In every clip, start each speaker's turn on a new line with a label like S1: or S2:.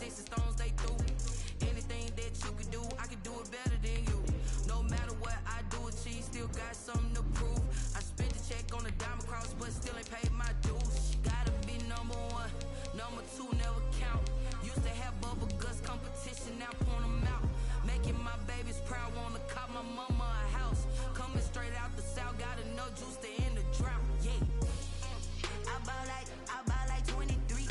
S1: sticks and stones, they through. Anything that you can do, I can do it better than you. No matter what I do, achieve, still got something to prove. I spent the check on the diamond cross, but still ain't paid my dues. Gotta be number one, number two never count. Used to have bubble guts competition, now point them out. Making my babies proud, wanna cop my mama a house. Coming straight out the south, got enough juice to end the drought. Yeah, I buy like 23.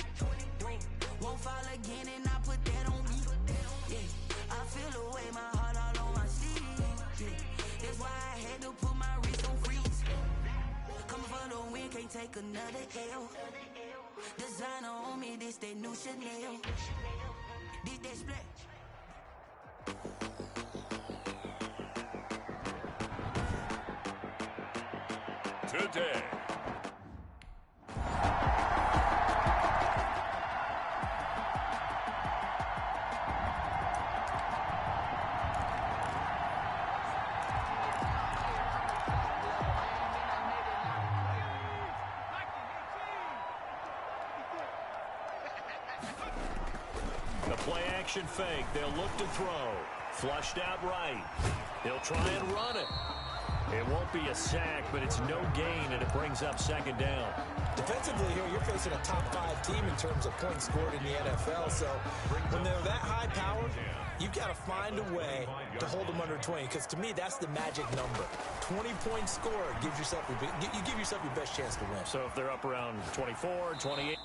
S1: Won't fall again, and I put that on me. Yeah, I feel the way, my heart all on my sleeve. Yeah, that's why I had to put my wrist on freeze. Coming for the win, can't take another L. Designer on me, this that new Chanel. This that splash.
S2: Today.
S3: The play action fake. They'll look to throw. Flushed out right. He'll try and run it. It won't be a sack, but it's no gain, and it brings up second down.
S4: Defensively here, you're facing a top-5 team in terms of points scored in the NFL. So when they're that high powered, you've got to find a way to hold them under 20. Because to me, that's the magic number. 20 points scored gives yourself you give yourself your best chance to win.
S3: So if they're up around 24, 28.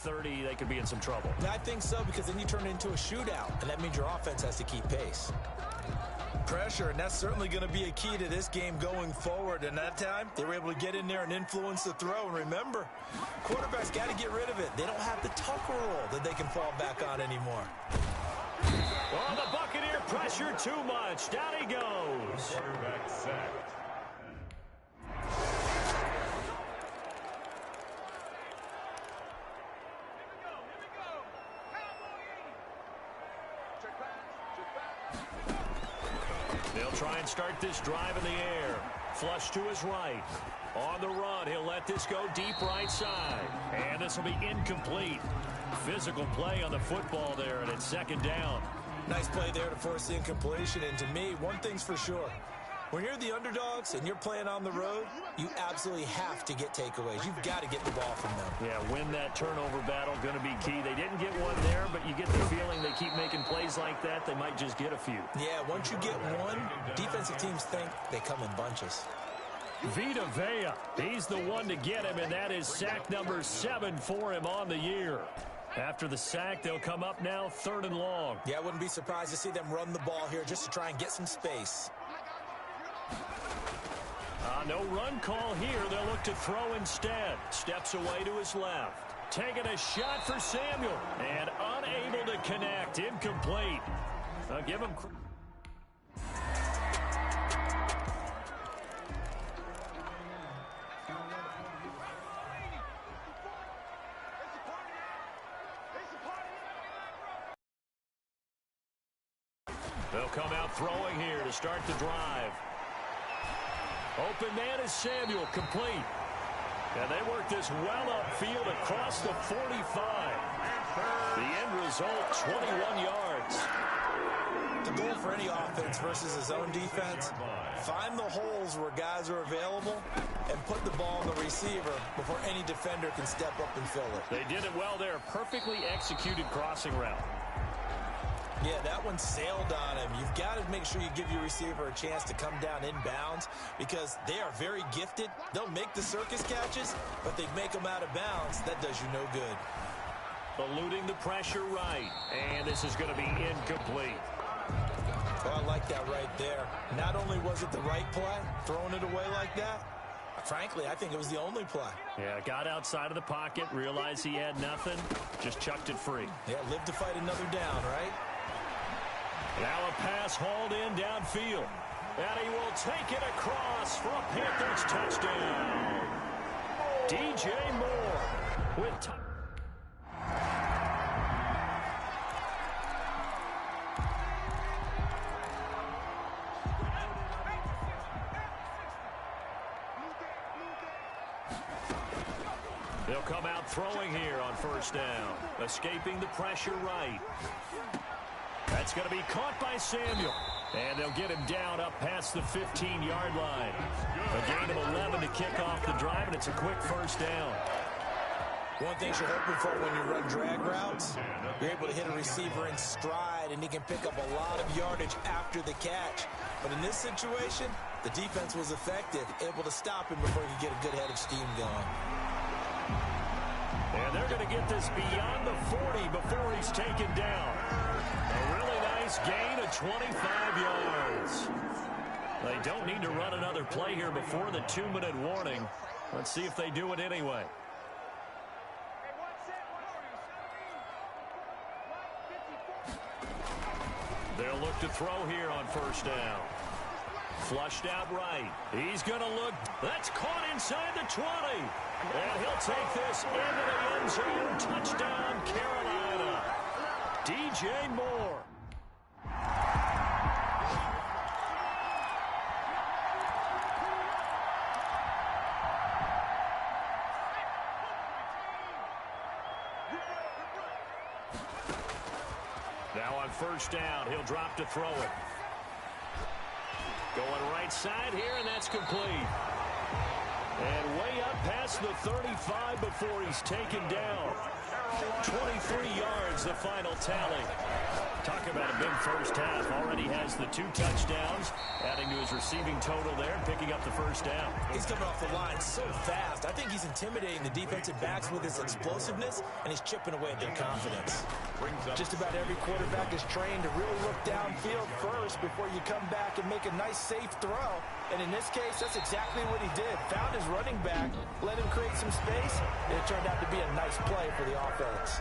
S3: .30, they could be in some trouble.
S4: I think so, because then you turn it into a shootout, and that means your offense has to keep pace. Pressure, and that's certainly going to be a key to this game going forward. And that time, they were able to get in there and influence the throw. And remember, quarterbacks got to get rid of it. They don't have the tuck roll that they can fall back on anymore.
S3: Well, the Buccaneer pressure too much. Down he goes.
S2: Quarterback sacked.
S3: They'll try and start this drive in the air. Flush to his right. On the run, he'll let this go deep right side. And this will be incomplete. Physical play on the football there, and it's second down.
S4: Nice play there to force the incompletion. And to me, one thing's for sure. When you're the underdogs and you're playing on the road, you absolutely have to get takeaways. You've got to get the ball from them.
S3: Yeah, win that turnover battle, going to be key. They didn't get one there, but you get the feeling they keep making plays like that, they might just get a few.
S4: Yeah, once you get one, defensive teams think they come in bunches.
S3: Vita Vea, he's the one to get him, and that is sack number 7 for him on the year. After the sack, they'll come up now 3rd and long.
S4: Yeah, I wouldn't be surprised to see them run the ball here just to try and get some space.
S3: No run call here. They'll look to throw instead. Steps away to his left. Taking a shot for Samuel. And unable to connect. Incomplete. I'll give him... They'll come out throwing here to start the drive. Open man is Samuel, complete. And they work this well upfield across the 45. The end result, 21 yards.
S4: The goal for any offense versus his own defense, find the holes where guys are available and put the ball on the receiver before any defender can step up and fill it.
S3: They did it well there. Perfectly executed crossing route.
S4: Yeah, that one sailed on him. You've got to make sure you give your receiver a chance to come down inbounds because they are very gifted. They'll make the circus catches, but they make them out of bounds. That does you no good.
S3: Eluding the pressure right, and this is going to be incomplete.
S4: Oh, I like that right there. Not only was it the right play, throwing it away like that, frankly, I think it was the only play.
S3: Yeah, got outside of the pocket, realized he had nothing, just chucked it free.
S4: Yeah, live to fight another down, right?
S3: Now a pass hauled in downfield. And he will take it across for a Panthers touchdown. DJ Moore with time. They'll come out throwing here on first down. Escaping the pressure right. That's going to be caught by Samuel. And they'll get him down up past the 15-yard line. A gain of 11 to kick off the drive, and it's a quick first down.
S4: One thing you're hoping for when you run drag routes, you're able to hit a receiver in stride, and he can pick up a lot of yardage after the catch. But in this situation, the defense was effective, able to stop him before he could get a good head of steam going.
S3: And they're going to get this beyond the 40 before he's taken down. A really nice gain of 25 yards. They don't need to run another play here before the 2-minute warning. Let's see if they do it anyway. They'll look to throw here on first down. Flushed out right. He's going to look. That's caught inside the 20. And he'll take this into the end zone. Touchdown, Carolina. DJ Moore. Now on first down, he'll drop to throw it. Going right side here, and that's complete. And way up past the 35 before he's taken down. 23 yards, the final tally. Talk about a big first half. Already has the 2 touchdowns, adding to his receiving total there, picking up the first down.
S4: He's coming off the line so fast. I think he's intimidating the defensive backs with his explosiveness, and he's chipping away at their confidence. Just about every quarterback is trained to really look downfield first before you come back and make a nice, safe throw. And in this case, that's exactly what he did. Found his running back, let him create some space, and it turned out to be a nice play for the offense.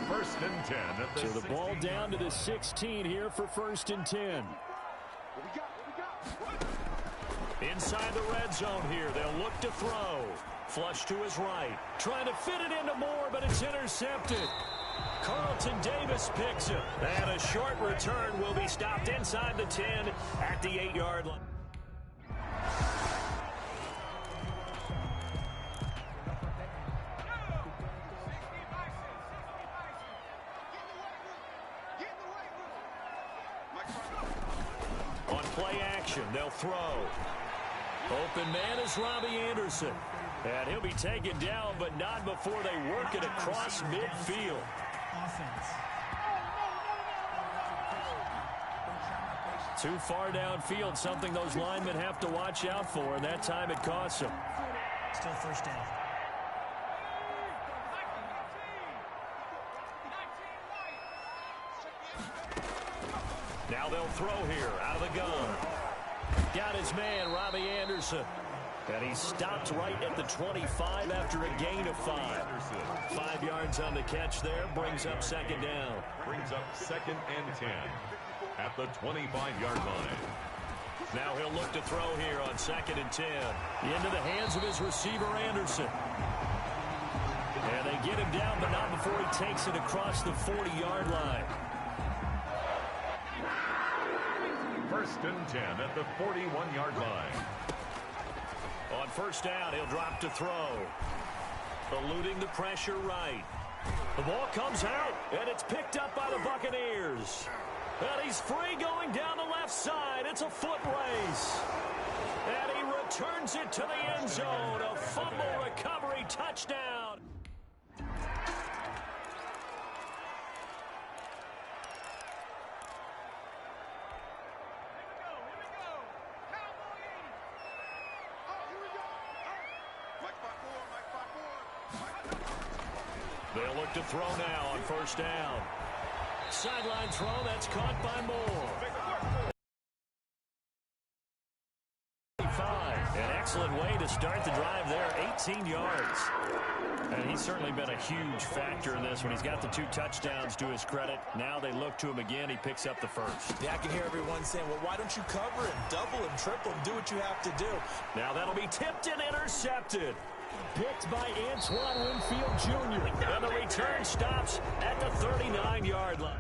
S2: First and 10 at the
S3: So the ball down to the 16 here for first and 10. Inside the red zone here, they'll look to throw. Flush to his right. Trying to fit it into Moore, but it's intercepted. Carlton Davis picks it. And a short return will be stopped inside the 10 at the 8-yard line. On play action, they'll throw. Open man is Robbie Anderson. And he'll be taken down, but not before they work it across midfield. Too far downfield, something those linemen have to watch out for, and that time it costs them.
S5: Still first down.
S3: Now they'll throw here out of the gun. Got his man, Robbie Anderson. And he stopped right at the 25 after a gain of 5. 5 yards on the catch there, brings up second down.
S2: Brings up second and 10 at the 25-yard line.
S3: Now he'll look to throw here on second and 10. Into the hands of his receiver, Anderson. And they get him down, but not before he takes it across the 40-yard line.
S2: First and 10 at the 41-yard line.
S3: On first down, he'll drop to throw. Eluding the pressure right. The ball comes out, and it's picked up by the Buccaneers. And he's free going down the left side. It's a foot race. And he returns it to the end zone. A fumble recovery touchdown. They'll look to throw now on first down. Sideline throw, that's caught by Moore. An excellent way to start the drive there, 18 yards. And he's certainly been a huge factor in this one. He's got the 2 touchdowns to his credit. Now they look to him again. He picks up the first.
S4: Yeah, I can hear everyone saying, well, why don't you cover him, double him, triple him, do what you have to do.
S3: Now that'll be tipped and intercepted. Picked by Antoine Winfield Jr. And the return stops at the 39-yard line.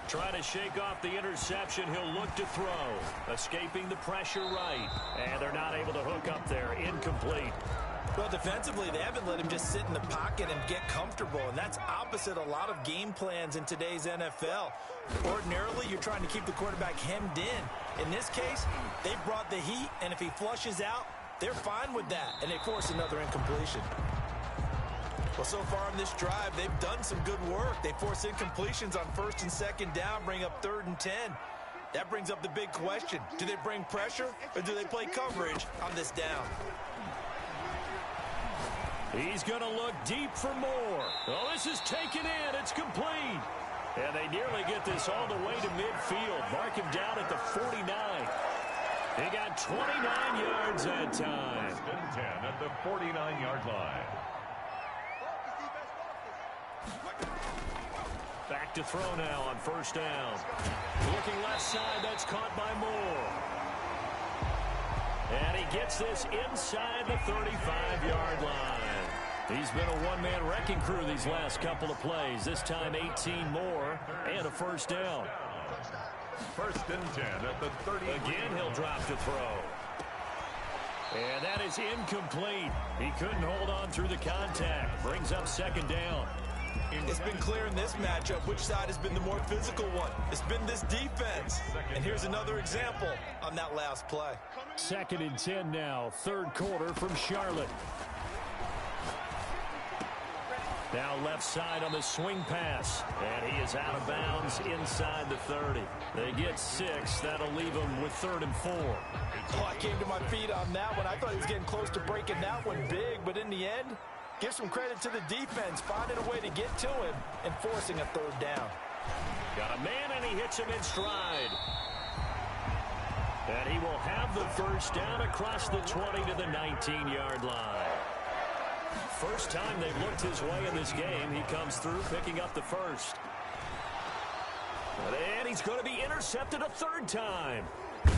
S3: Trying to shake off the interception. He'll look to throw. Escaping the pressure right. And they're not able to hook up there. Incomplete.
S4: Well, defensively, they haven't let him just sit in the pocket and get comfortable, and that's opposite a lot of game plans in today's NFL. Ordinarily, you're trying to keep the quarterback hemmed in. In this case, they brought the heat, and if he flushes out, they're fine with that, and they force another incompletion. Well, so far in this drive, they've done some good work. They force incompletions on 1st and 2nd down, bring up 3rd and 10. That brings up the big question. Do they bring pressure, or do they play coverage on this down?
S3: He's going to look deep for more. Oh, this is taken in. It's complete. And they nearly get this all the way to midfield. Mark him down at the 49. He got 29 yards that time.
S2: 10 at the 49-yard line.
S3: Back to throw now on 1st down. Looking left side, that's caught by Moore. And he gets this inside the 35-yard line. He's been a one-man wrecking crew these last couple of plays. This time 18 more and a 1st down.
S2: 1st and 10 at the 30.
S3: Again, he'll drop to throw. And that is incomplete. He couldn't hold on through the contact. Brings up 2nd down.
S4: It's been clear in this matchup which side has been the more physical one. It's been this defense. And here's another example on that last play.
S3: 2nd and 10 now, 3rd quarter from Charlotte. Now left side on the swing pass. And he is out of bounds inside the 30. They get 6. That'll leave them with 3rd and 4.
S4: Oh, I came to my feet on that one. I thought he was getting close to breaking that one big. But in the end, give some credit to the defense, finding a way to get to him and forcing a 3rd down.
S3: Got a man, and he hits him in stride. And he will have the 1st down across the 20 to the 19-yard line. First time they've looked his way in this game. He comes through picking up the 1st. And he's going to be intercepted a 3rd time.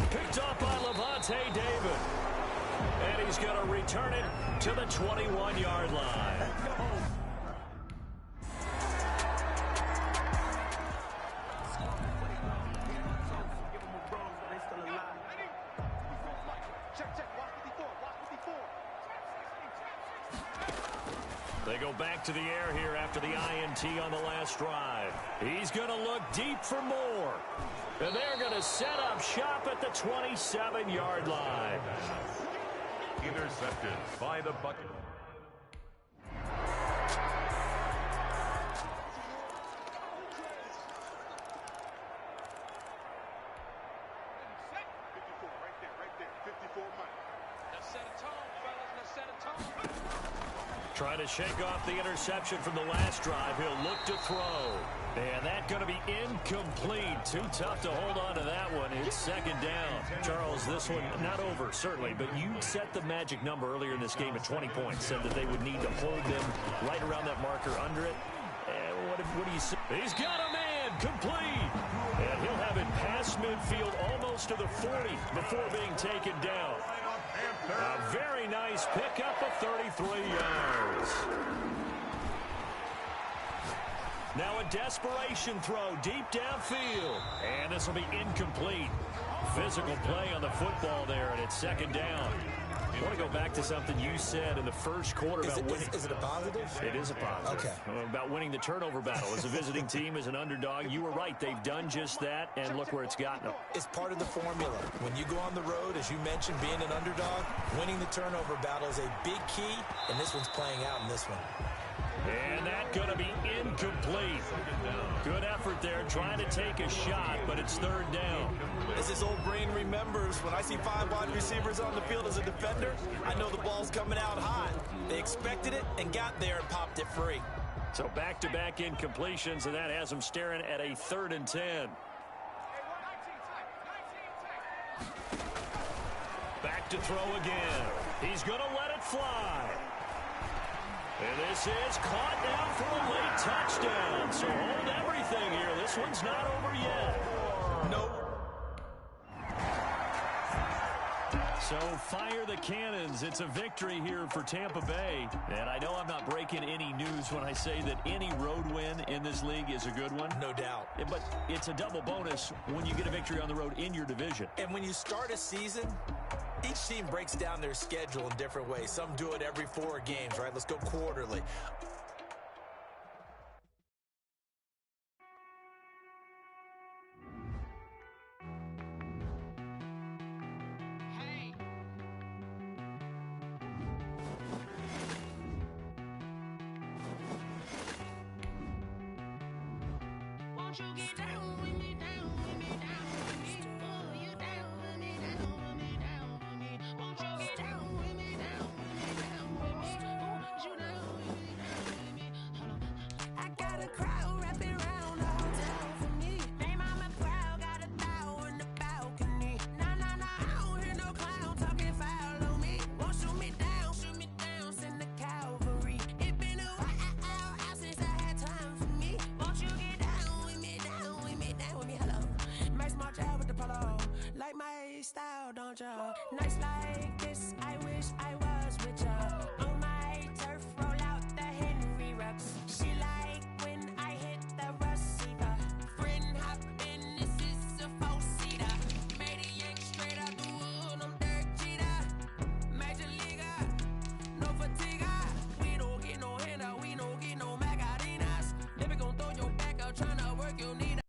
S3: Picked up by Levante David. And he's going to return it to the 21-yard line. They go back to the air here after the INT on the last drive. He's going to look deep for more. And they're going to set up shop at the 27-yard line.
S2: Intercepted by the Buccaneers.
S3: Trying to shake off the interception from the last drive. He'll look to throw. And that's going to be incomplete. Too tough to hold on to that one. It's 2nd down. Charles, this one not over, certainly, but you set the magic number earlier in this game at 20 points. Said that they would need to hold them right around that marker under it. What do you say? He's got a man, complete. And he'll have it past midfield almost to the 40 before being taken down. A very nice pickup of 33 yards. Now a desperation throw deep downfield. And this will be incomplete. Physical play on the football there, and it's 2nd down. I want to go back to something you said in the 1st quarter about winning.
S4: Is it a positive?
S3: It is a positive.
S4: Okay.
S3: About winning the turnover battle. As a visiting team, as an underdog, you were right. They've done just that, and look where it's gotten them.
S4: It's part of the formula. When you go on the road, as you mentioned, being an underdog, winning the turnover battle is a big key, and this one's playing out in this one.
S3: And that's going to be incomplete. Good effort there, trying to take a shot, but it's third down.
S4: As his old brain remembers, when I see 5 wide receivers on the field as a defender, I know the ball's coming out hot. They expected it and got there and popped it free.
S3: So back-to-back incompletions, and that has him staring at a 3rd and 10. Back to throw again. He's going to let it fly. And this is caught down for a late touchdown. So hold everything here. This one's not over yet.
S4: Nope.
S3: So fire the cannons. It's a victory here for Tampa Bay. And I know I'm not breaking any news when I say that any road win in this league is a good one.
S4: No doubt.
S3: But it's a double bonus when you get a victory on the road in your division.
S4: And when you start a season, each team breaks down their schedule in different ways. Some do it every 4 games, right? Let's go quarterly.
S1: Won't you get down with me, down with me, down with me? Oh, you down with me, down with me, down with me. Won't you get down with me, down with me, down with me? Oh, you down with me, down with me? Hold on. I got a crowd wrapping around the hotel for me. They mama proud, got a thou in the balcony. Nah, nah, nah, I don't hear no clown talking foul on me. Won't shoot me down, send the cavalry. It been a while since I had time for me. Won't you get down with me, down with me, down with me? Hello. Max March out with the polo. Like my style, don't ya? Nights like this, I wish I was with ya. On my turf, roll out the Henry Rux. She like when I hit the receiver. Friend hop in, this is a 4-seater. Made a yank straight out the wood, I'm Derek Jeter. Major leaguer, no fatigue. We don't get no handout, we don't get no Magarinas. Never gon' throw your back out, tryna work, you need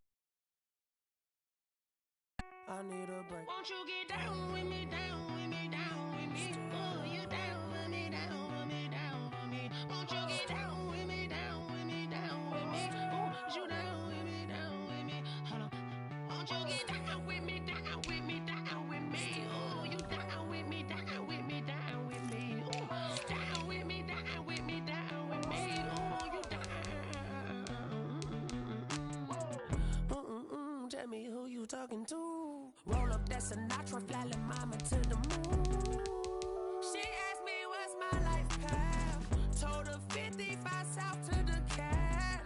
S1: I need a break. Won't you get down with me, down with me, down with me? Oh, you down with me, down with me, down with me? Won't you get down with me, down with me, down with me? Oh, you down with me, down with me? Hold on. Won't you get down with me, down with me, down with me? Oh, you down with me, down with me, down with me? Oh, down with me, down with me, down with me? Oh, you down. Tell me who you talking to. Roll up that Sinatra, fly la mama to the moon. She asked me what's my life path. Told her 55 south to the cat.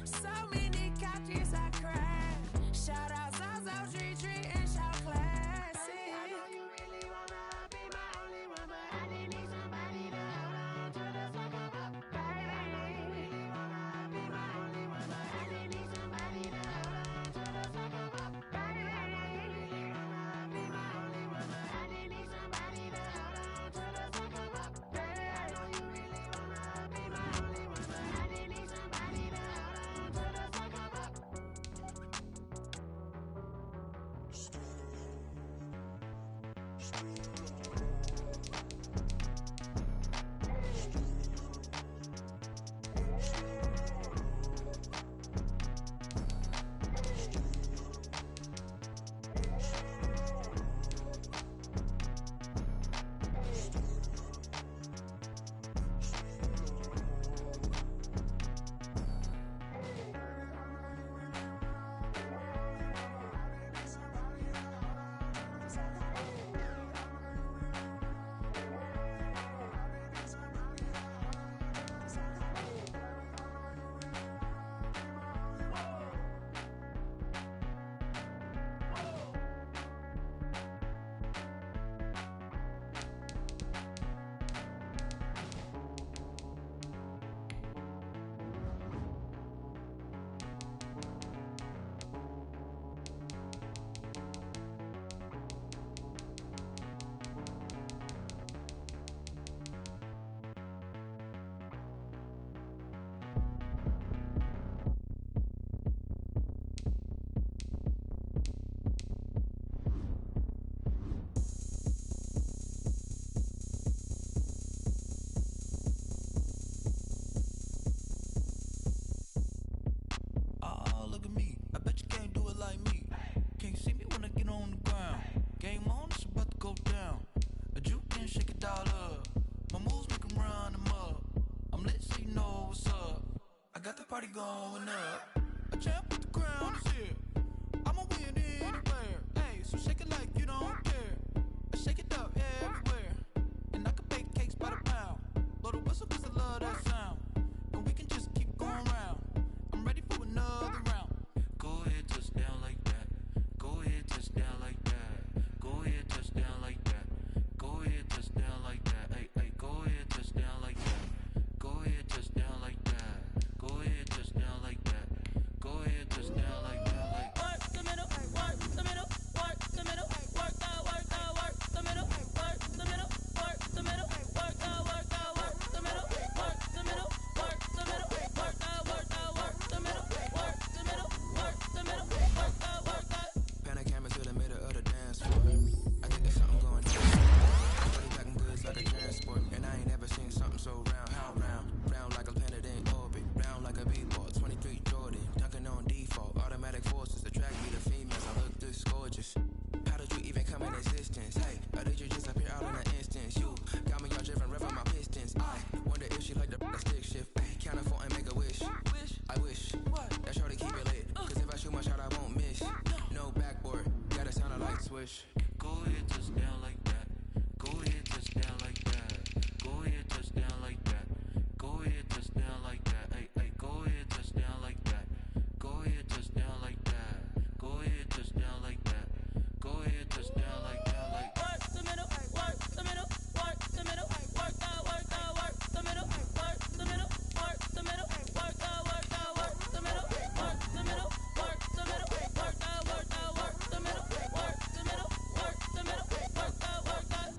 S1: So many couches I cried. Shout out Zazo, Tree, and shout classic. I know you really wanna be my only one, but I didn't need somebody to hold on to the second up. Baby, I know you really wanna be my only one, but I didn't need somebody to hold on to the second up. Baby, I know you really wanna be my only one, but I didn't need somebody to hold on to the second up. Baby, I know you really wanna be my only one, but I didn't need somebody to hold on to the second up.
S5: Bet you can't do it like me. Can't see me when I get on the ground. Game on, it's about to go down. A juke and shake it all up. My moves make 'em run them up. I'm lit so you know what's up. I got the party going up. A champ with the crown is here. I'ma win anywhere. Hey, so shake it like you don't care. I shake it up everywhere. And I can bake cakes by the pound. Blow the whistle 'cause I love that sound. And we can just keep going round. I'm ready for another round. Go ahead, touch down like that. Go ahead, touch down like that. Go ahead, touch down like that. Go ahead, touch down like that. Hey, hey, go ahead, touch down like that. Go ahead, touch down like that. Go ahead, touch down like that. Go ahead, touch down like that. Like work the middle, work the middle, work the middle, work out, work the middle, work the middle, work the middle, work out, work the middle, work the middle, work the middle, work out, work the middle, work the middle, work the middle, work out, work out. Pan a camera to the middle of the dance floor. I think there's something going down. Everybody packing goods like a transport, and I ain't never seen something so round. How round? Round like a planet in orbit, round like a b-ball. 23 Jordan, dunking on default. Automatic forces attract me to females. I look this gorgeous. How did you even come in existence? Hey, or did you just appear out in an instance? You got me all driven, revving my pistons. I wonder if she like the stick shift. Count a 4 and make a wish. I wish that shorty keep it lit. 'Cause if I shoot my shot, I won't miss. No backboard, gotta sound a light switch. Go ahead, touch down like that. Go ahead, touch down like that. Go ahead, touch down like that. Go ahead, touch down like that. Hey, hey, go ahead, touch down like that. Go ahead, touch down like that. Go ahead, touch down like that. Go ahead, touch down like that. Like work the middle, work the middle, work the middle, work out, work the middle, work the middle, work the middle, work out, work the middle, work the middle, work the middle, work out, work the middle, work the middle, work the middle, work out, work out.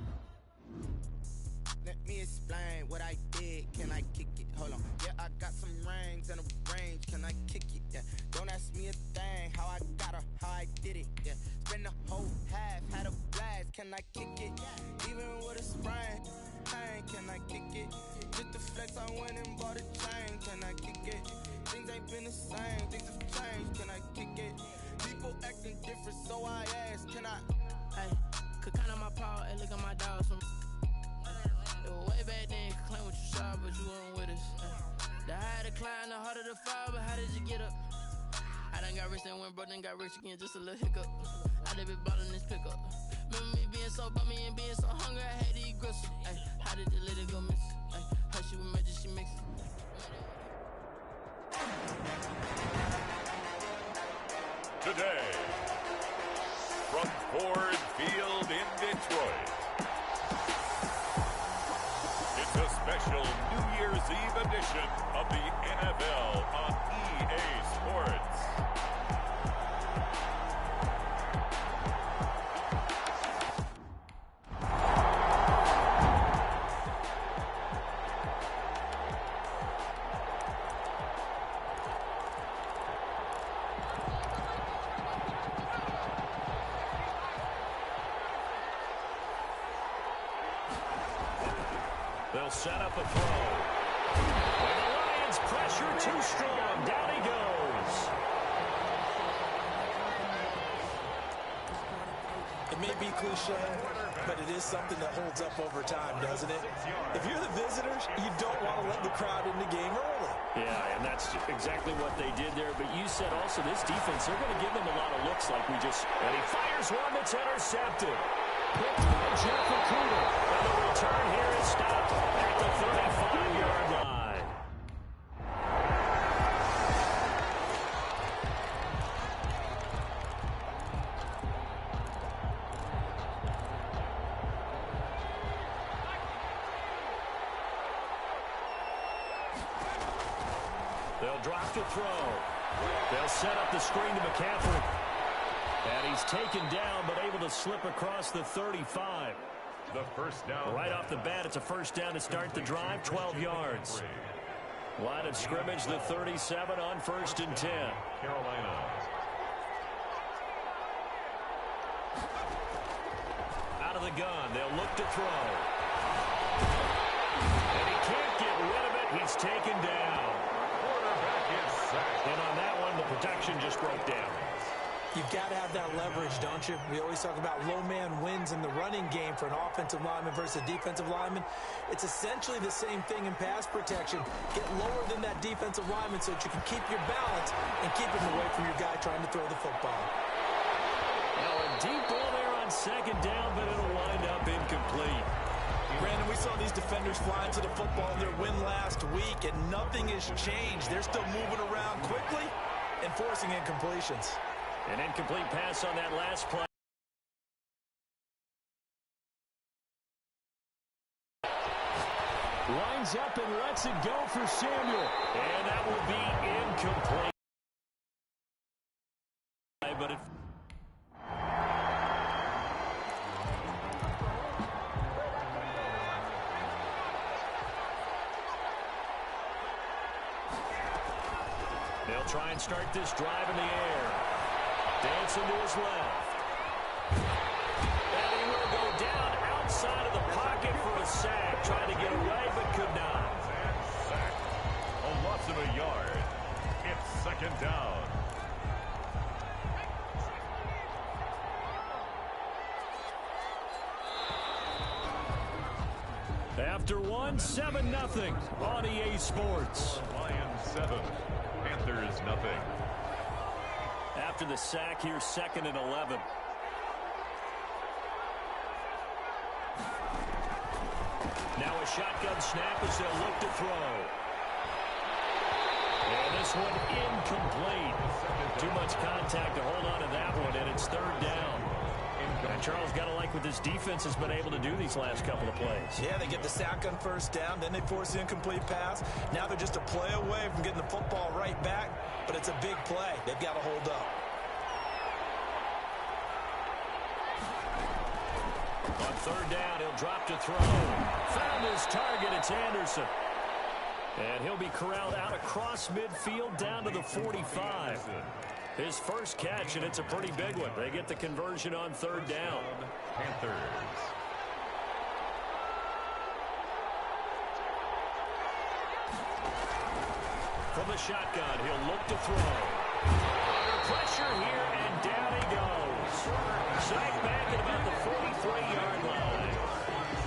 S6: Let me explain what I did. Can I kick it? Hold on. Yeah, I got some rings and a range. Can I kick it? Yeah. Don't ask me a thing. How I got her, how I did it. Yeah. Spend the whole half, had a blast. Can I kick it? Even with a sprain. Pain, can I kick it? Just the flex, I went and bought a chain. Can I kick it? Things ain't been the same. Things have changed. Can I kick it? People acting different, so I asked. Can I?
S1: Hey, could count on my paw and look at my dogs from. It was way back then, could claim what you saw, but you weren't with us. The higher the climb, the harder the fall, but how did you get up? I done got rich and went broke, then got rich again, just a little hiccup. I done been bought in this pickup. Remember me being so bummy and being so hungry, I had to eat gristle. Ay, how did the lady go miss? Ay, how she was magic, she mixed.
S2: Today, from Ford Field in Detroit, it's a special New Year's Eve edition of the NFL on EA Sports.
S3: They'll set up a throw. And the Lions pressure too strong. Down he goes.
S4: It may be cliche, but it is something that holds up over time, doesn't it? If you're the visitors, you don't want to let the crowd in the game early.
S3: Yeah, and that's exactly what they did there. But you said also this defense, they're going to give them a lot of looks like we just... And he fires one that's intercepted. Picked by Jeff Okuda. And the return here is stopped at the 35-yard line. They'll drop to throw. They'll set up the screen to McCaffrey. And he's taken down, but able to slip across the 35.
S2: The first down.
S3: Right off the bat, it's a first down to start the drive, 12 yards. Line of scrimmage, the 37 on 1st and 10.
S2: Carolina.
S3: Out of the gun, they'll look to throw. And he can't get rid of it. He's taken down.
S2: Quarterback is sacked.
S3: And on that one, the protection just broke down.
S4: You've got to have that leverage, don't you? We always talk about low man wins in the running game for an offensive lineman versus a defensive lineman. It's essentially the same thing in pass protection. Get lower than that defensive lineman so that you can keep your balance and keep him away from your guy trying to throw the football.
S3: Now a deep ball there on second down, but it'll wind up incomplete.
S4: Brandon, we saw these defenders flying to the football in their win last week, and nothing has changed. They're still moving around quickly and forcing incompletions.
S3: An incomplete pass on that last play. Lines up and lets it go for Samuel. And that will be incomplete. But they'll try and start this drive in the air. Dancing to his left. And he will go down outside of the pocket for a sack. Trying to get away, but could not.
S2: Sack. A loss of a yard. It's second down.
S3: After one, 7-0 on EA Sports.
S2: Lions 7. Panthers nothing.
S3: After the sack, here's 2nd and 11. Now a shotgun snap as they'll look to throw. And this one incomplete. Too much contact to hold on to that one, and it's 3rd down. And Charles, got to like what this defense has been able to do these last couple of plays.
S4: Yeah, they get the sack on 1st down, then they force the incomplete pass. Now they're just a play away from getting the football right back, but it's a big play. They've got to hold up.
S3: On 3rd down, he'll drop to throw. Found his target. It's Anderson. And he'll be corralled out across midfield down to the 45. His first catch, and it's a pretty big one. They get the conversion on 3rd down.
S2: Panthers.
S3: From the shotgun, he'll look to throw. Under pressure here, and down he goes. Sack back at about the 43-yard line.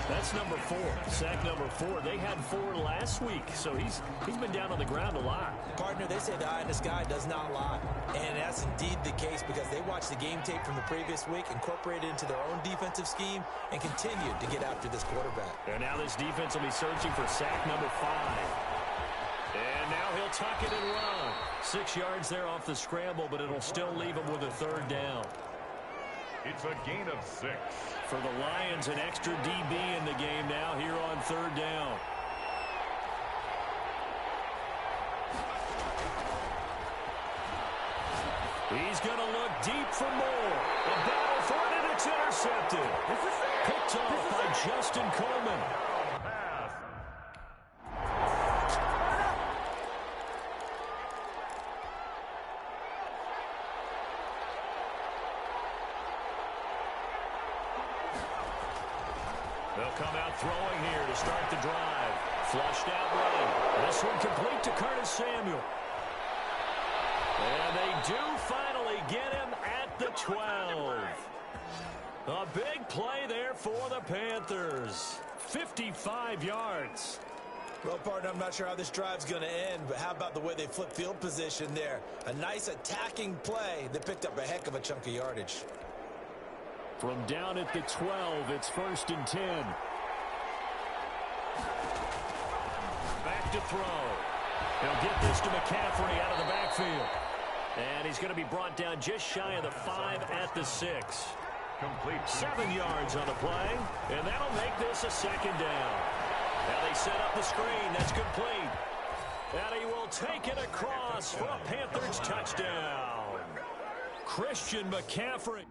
S3: That's number 4. Sack number 4. They had 4 last week, so he's been down on the ground a lot.
S4: Partner, they say the eye in the sky does not lie. And that's indeed the case because they watched the game tape from the previous week, incorporated it into their own defensive scheme, and continued to get after this quarterback.
S3: And now this defense will be searching for sack number 5. And now he'll tuck it and run. 6 yards there off the scramble, but it'll still leave him with a 3rd down.
S2: It's a gain of 6.
S3: For the Lions, an extra DB in the game now here on 3rd down. He's going to look deep for more. A battle for it, and it's intercepted. Picked off by Justin Coleman. They'll come out throwing here to start the drive. Flushed out running. This one complete to Curtis Samuel. And they do finally get him at the 12. A big play there for the Panthers. 55 yards.
S4: Well, partner, I'm not sure how this drive's going to end, but how about the way they flip field position there? A nice attacking play that picked up a heck of a chunk of yardage.
S3: From down at the 12, it's 1st and 10. Back to throw. He'll get this to McCaffrey out of the backfield. And he's going to be brought down just shy of the 5 at the 6.
S2: Complete.
S3: 7 yards on the play, and that'll make this a 2nd down. Now they set up the screen. That's complete. And he will take it across for a Panthers touchdown. Christian McCaffrey.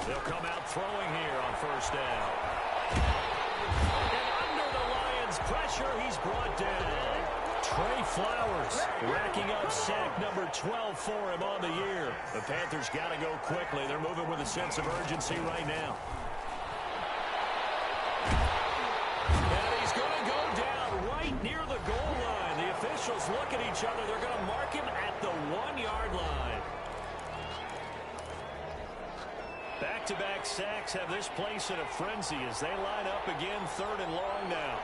S3: They'll come out throwing here on 1st down. And under the Lions' pressure, he's brought down. Trey Flowers racking up sack number 12 for him on the year. The Panthers got to go quickly. They're moving with a sense of urgency right now. And he's going to go down right near the goal line. The officials look at each other. They're going to mark him at the 1-yard line. Back-to-back sacks have this place in a frenzy as they line up again, 3rd and long now.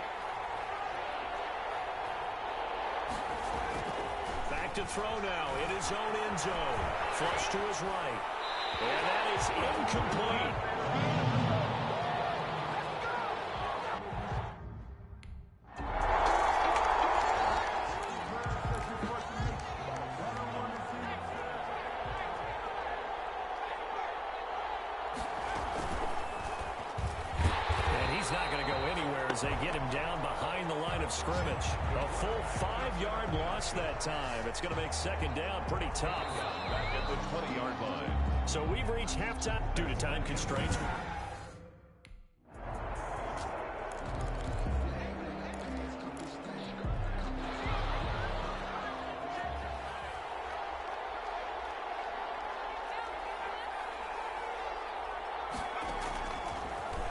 S3: Back to throw now in his own end zone. Flush to his right. And that is incomplete. Not going to go anywhere as they get him down behind the line of scrimmage. A full 5-yard loss that time. It's going to make 2nd down pretty tough.
S2: Back at the 20-yard line.
S3: So we've reached halftime due to time constraints.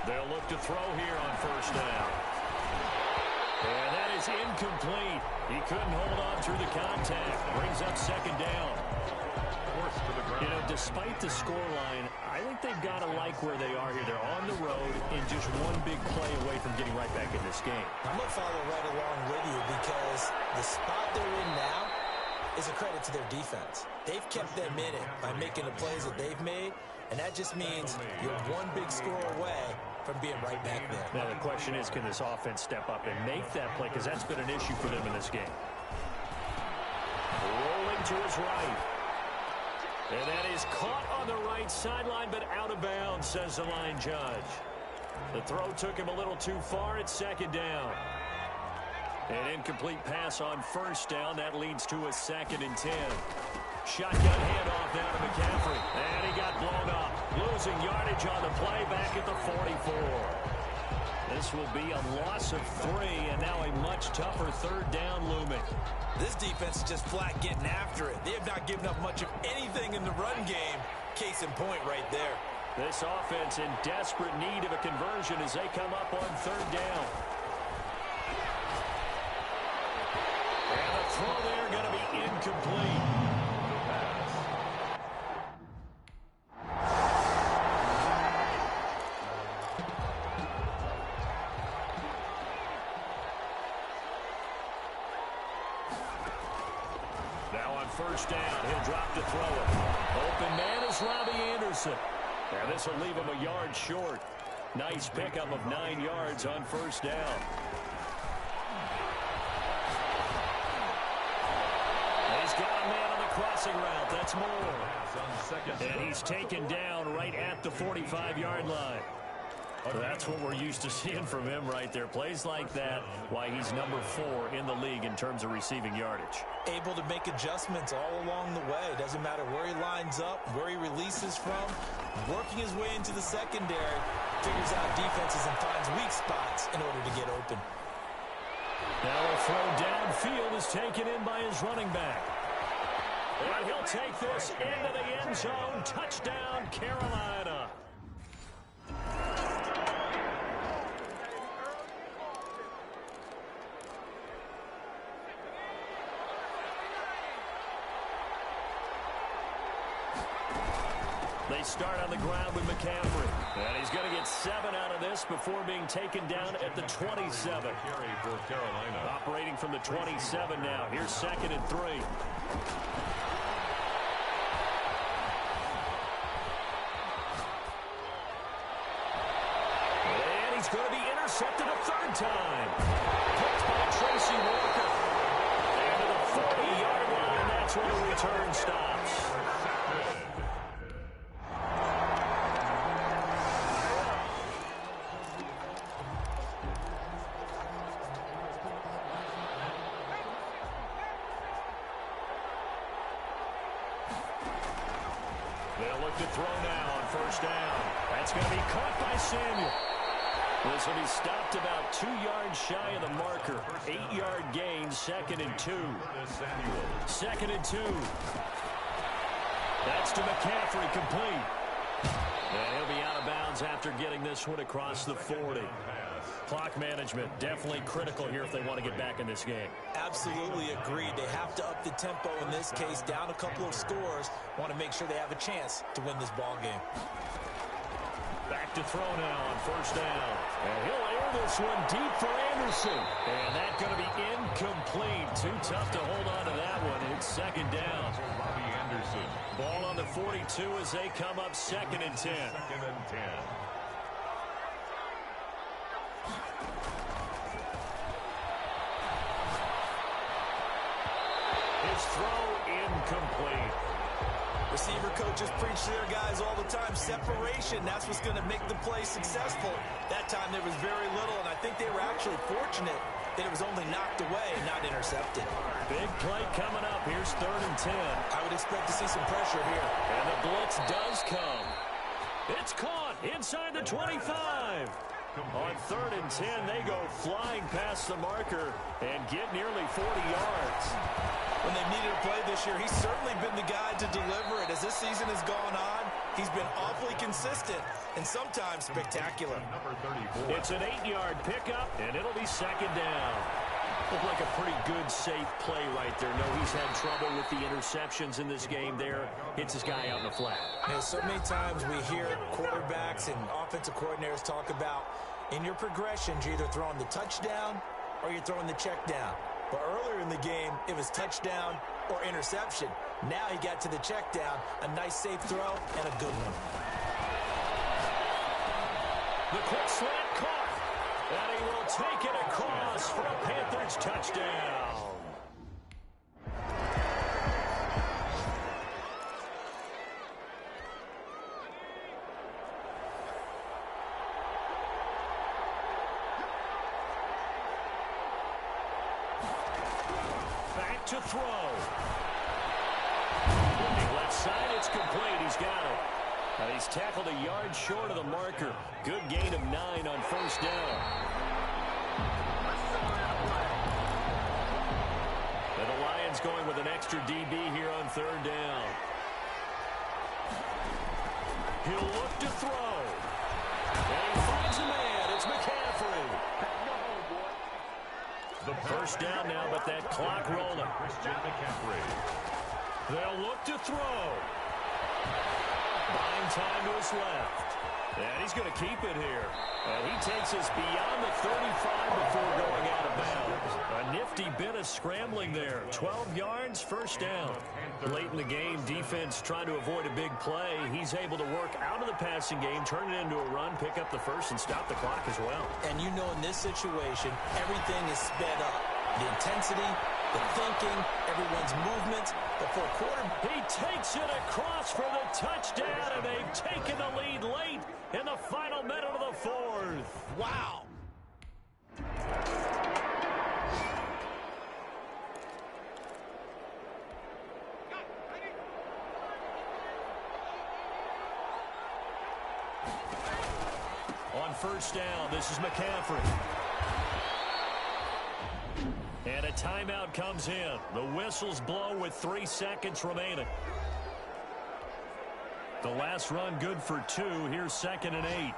S3: They'll look to throw here on 1st down. And that is incomplete. He couldn't hold on through the contact. Brings up 2nd down.
S2: Forced to the ground.
S3: You know, despite the scoreline, I think they've got to like where they are here. They're on the road and just one big play away from getting right back in this game.
S4: I'm going to follow right along with you because the spot they're in now is a credit to their defense. They've kept them in it by making the plays that they've made, and that just means you're one big score away from being right back there.
S3: Now the question is, can this offense step up and make that play? Because that's been an issue for them in this game. Rolling to his right. And that is caught on the right sideline, but out of bounds, says the line judge. The throw took him a little too far. It's 2nd down. An incomplete pass on 1st down. That leads to a 2nd and 10. Shotgun handoff down to McCaffrey. And he got blown up. Losing yardage on the play back at the 44. This will be a loss of 3, and now a much tougher 3rd down looming.
S4: This defense is just flat getting after it. They have not given up much of anything in the run game. Case in point right there.
S3: This offense in desperate need of a conversion as they come up on 3rd down. And the throw there going to be incomplete. Now on 1st down, he'll drop to throw it. Open man is Robbie Anderson. And this will leave him a yard short. Nice pickup of 9 yards on 1st down. He's got a man on the crossing route. That's more. And he's taken down right at the 45-yard line. That's what we're used to seeing from him right there. Plays like that, why he's number 4 in the league in terms of receiving yardage.
S4: Able to make adjustments all along the way. Doesn't matter where he lines up, where he releases from. Working his way into the secondary, figures out defenses and finds weak spots in order to get open.
S3: Now a throw downfield is taken in by his running back. And he'll take this into the end zone. Touchdown, Carolina. They start on the ground with McCaffrey. And he's going to get 7 out of this before being taken down at the 27.
S2: Carry for Carolina.
S3: Operating from the 27 now. Here's 2nd and 3. And he's going to be intercepted a 3rd time. Picked by Tracy Walker. And to the 40-yard line, that's where the return stops. They'll look to throw now on 1st down. That's going to be caught by Samuel. This will be stopped about 2 yards shy of the marker. 8-yard gain, 2nd and 2. 2nd and 2. That's to McCaffrey, complete. And he'll be out of bounds after getting this one across the 40. Clock management definitely critical here if they want to get back in this game.
S4: Absolutely agreed. They have to up the tempo in this case, down a couple of scores. Want to make sure they have a chance to win this ball game.
S3: Back to throw now on 1st down. And he'll air this one deep for Anderson. And that's going to be incomplete. Too tough to hold on to that one. It's 2nd down.
S2: Bobby Anderson.
S3: Ball on the 42 as they come up 2nd and 10.
S2: 2nd and 10.
S3: His throw incomplete.
S4: Receiver coaches preach to their guys all the time. Separation, that's what's going to make the play successful. That time there was very little, and I think they were actually fortunate that it was only knocked away, not intercepted.
S3: Big play coming up. Here's 3rd and 10.
S4: I would expect to see some pressure here.
S3: And the blitz does come. It's caught inside the 25. On 3rd and 10, they go flying past the marker and get nearly 40 yards.
S4: When they've needed a play this year, he's certainly been the guy to deliver it. As this season has gone on, he's been awfully consistent and sometimes spectacular.
S2: Number 34.
S3: It's an 8-yard pickup, and it'll be 2nd down. Looked like a pretty good, safe play right there. No, he's had trouble with the interceptions in this game there. Hits his guy out in the flat.
S4: And so many times we hear quarterbacks and offensive coordinators talk about in your progressions, you're either throwing the touchdown or you're throwing the check down. But earlier in the game, it was touchdown or interception. Now he got to the check down, a nice safe throw, and a good one.
S3: The quick slant caught, and he will take it across for a Panthers touchdown. To throw. Looking left side, it's complete. He's got it. And he's tackled a yard short of the marker. Good gain of 9 on 1st down. And the Lions going with an extra DB here on 3rd down. He'll look to throw. And he finds a man. It's McCaffrey. The 1st down now, but that clock rolling.
S2: Christian McCaffrey.
S3: They'll look to throw. Buying time to his left. And he's going to keep it here. And he takes us beyond the 35 before going out of bounds. A nifty bit of scrambling there. 12 yards, 1st down. Late in the game, defense trying to avoid a big play. He's able to work out of the passing game, turn it into a run, pick up the 1st, and stop the clock as well.
S4: And you know in this situation, everything is sped up. The intensity, the thinking, everyone's movements. But for a quarter,
S3: he takes it across for the touchdown, and they've taken the lead late in the final minute of the 4th.
S4: Wow.
S3: On 1st down, this is McCaffrey. And a timeout comes in. The whistles blow with 3 seconds remaining. The last run good for 2. Here's 2nd and 8.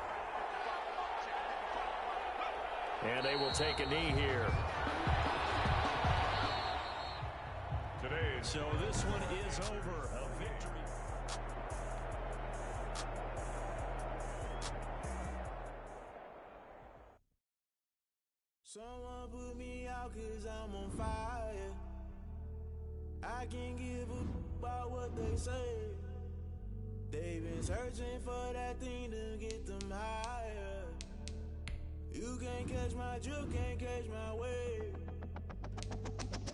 S3: And they will take a knee here. So this one is over. A victory.
S6: Someone put me out 'cause I'm on fire. I can't give a about what they say. They've been searching for that thing to get them higher. You can't catch my drift, can't catch my wave.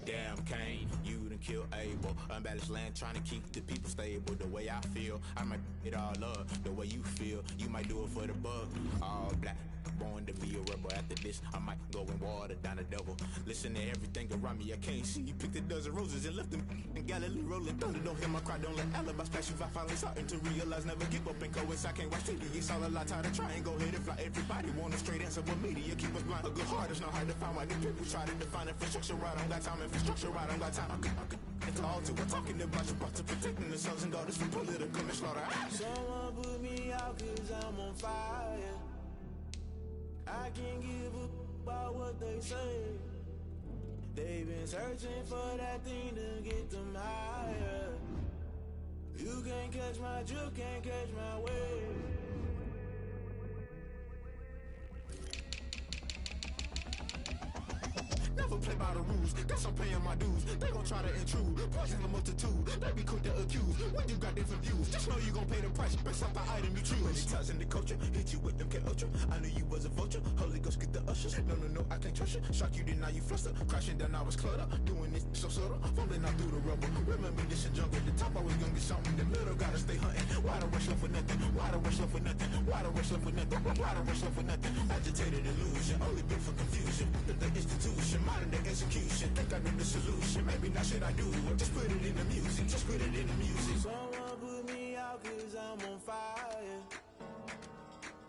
S6: Damn Kane, you done killed Abel. Unbalanced land, trying to keep the people stable. The way I feel, I might it all up. The way you feel, you might do it for the buck. All black,
S7: born to be a rebel. After this, I might go and water down the devil. Listen to everything around me, I can't see. You picked a dozen roses and left them in Galilee rolling thunder. Don't hear my cry, don't let alibis splash. If I finally starting to realize, never give up and coincide. Can't watch TV, it's all a lot. Tired of trying, go ahead and fly. Everybody want a straight answer, but media keep us blind. A good heart is not hard to find. Why these people try to define infrastructure right? I don't got time. Infrastructure right, I don't got time. I could all to. We're talking about you, about to protecting the sons and daughters from political and slaughter.
S6: Someone put me out 'cause I'm on fire. I can't give up about what they say. They've been searching for that thing to get them higher. You can't catch my drift, can't catch my wave. Never play by the rules, guess I'm paying my dues. They gon' try to intrude, poison the multitude. They be quick to accuse, when you got different views. Just know you gon' pay the price, based off the item you choose. Many times in the culture, hit you with them K Ultra. I knew you was a vulture, Holy Ghost get the ushers. No, I can't trust you. Shock you, then now you fluster. Crashing down, I was cluttered. Doing this so subtle, fumbling out through the rubble. Remember this a jungle, the top I was gonna get something. In the middle, gotta stay hunting. Why the rush left for nothing? Why the rush left for nothing? Why the rush left for nothing? Why the rush left for nothing? Agitated illusion, only built for confusion. The institution, modern day execution. Think I know the solution, maybe not should I do it. Just put it in the music, just put it in the music. Someone put me out 'cause I'm on fire.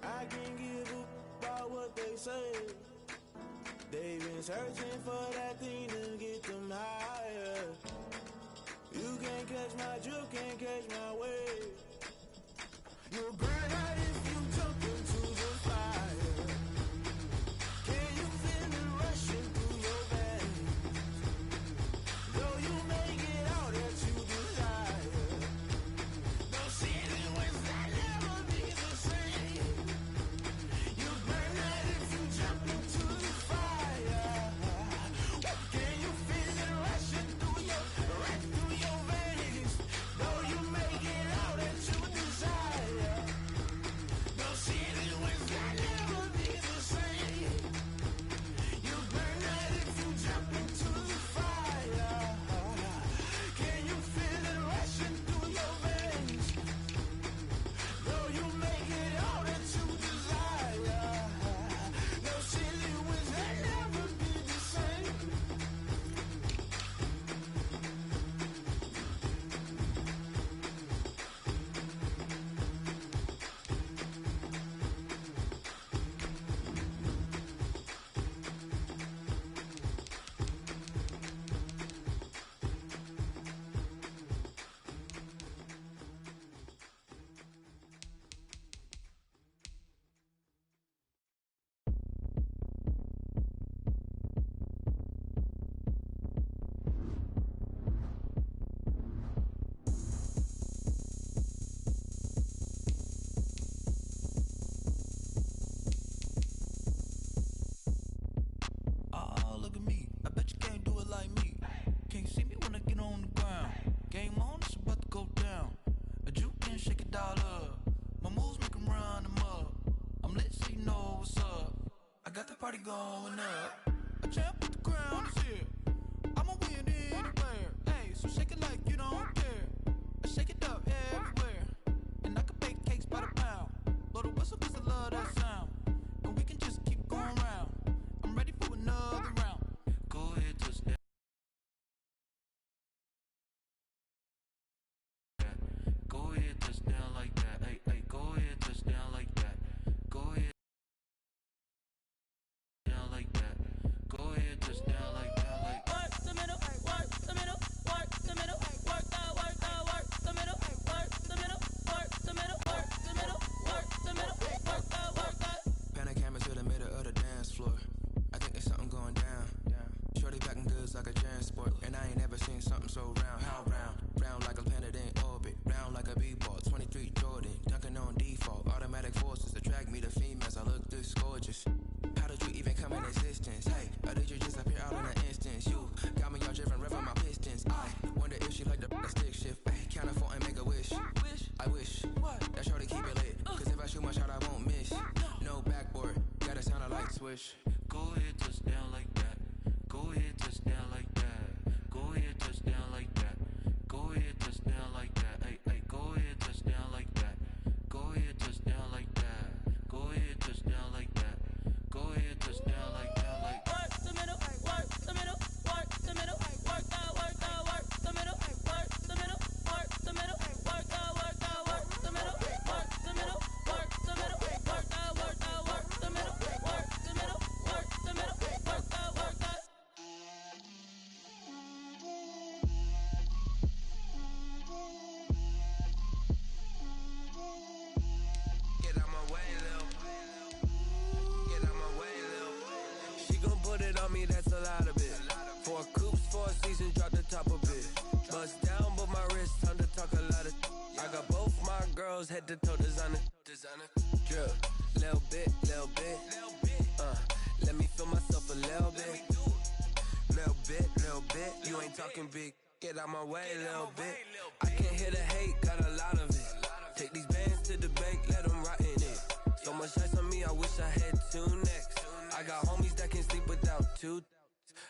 S6: I can't give up about what they say. They've been searching for that thing to get them higher. You can't catch my drift, can't catch my wave. You'll burn out if you jump into the fire. Can you feel it rushing through your veins? Though you make it out that you desire. No city was that never be the same. You burn out if you jump into the fire. Can you feel it rushing through your veins? Though you make it out that you desire. No city was that never be the same. You burn out if you jump into the fire. Can you feel it rushing through your veins? Though you make it all that you desire. No city was that never be the same. Oh, look at me. I bet you can't do it like me. Can't see me when I get on the ground. Game on, it's about to go down. A juke and shake it all up. My moves make 'em run them up. I'm lit so you know what's up. I got the party going up. A champ with the crown is here. I'ma win anywhere. Hey, so shake it like you don't care. I shake it up everywhere. And I can bake cakes by the pound. Blow the whistle 'cause I love that sound. And we can just keep going round. I'm ready for another round. Go ahead, just that. Go ahead, touch down like that. Hey, go ahead, touch down like that. Go ahead, down like that. Go ahead, touch down like that. Like work the middle, work the middle, work the middle, work the middle, work the middle, work the middle, work the middle, work the middle, work that.
S8: Pan a camera to the middle of the dance floor. I think there's something going down. Shorty packing goods like a transport, and I ain't never seen something so round. How round? Round like a planet in orbit, round like a b-ball. 23 Jordan, dunking on default. Automatic forces attract me to females. I look this gorgeous. How did you even come in existence? Hey, or did you just appear out in an instance? You got me all driven, revving my pistons. I wonder if she like the stick shift. Ay, count a four and make a wish. I wish that shorty keep it lit. 'Cause if I shoot my shot, I won't miss. No backboard, gotta sound a light switch.
S6: Go ahead, touch down like that. Go ahead, touch down like that. Go ahead, touch down like that. Go ahead, touch down like that. Hey, go ahead, touch down like that. Go ahead, touch down like that. Go ahead, touch down like that.
S9: girls head to toe designer. Drip, little bit. Let me feel myself a little bit. Little bit. You ain't talking big. Get out my way, little bit. I can't hear the hate, got a lot of it. Take these bands to the bank, let them rot in it. So much ice on me, I wish I had two necks. I got homies that can sleep without two.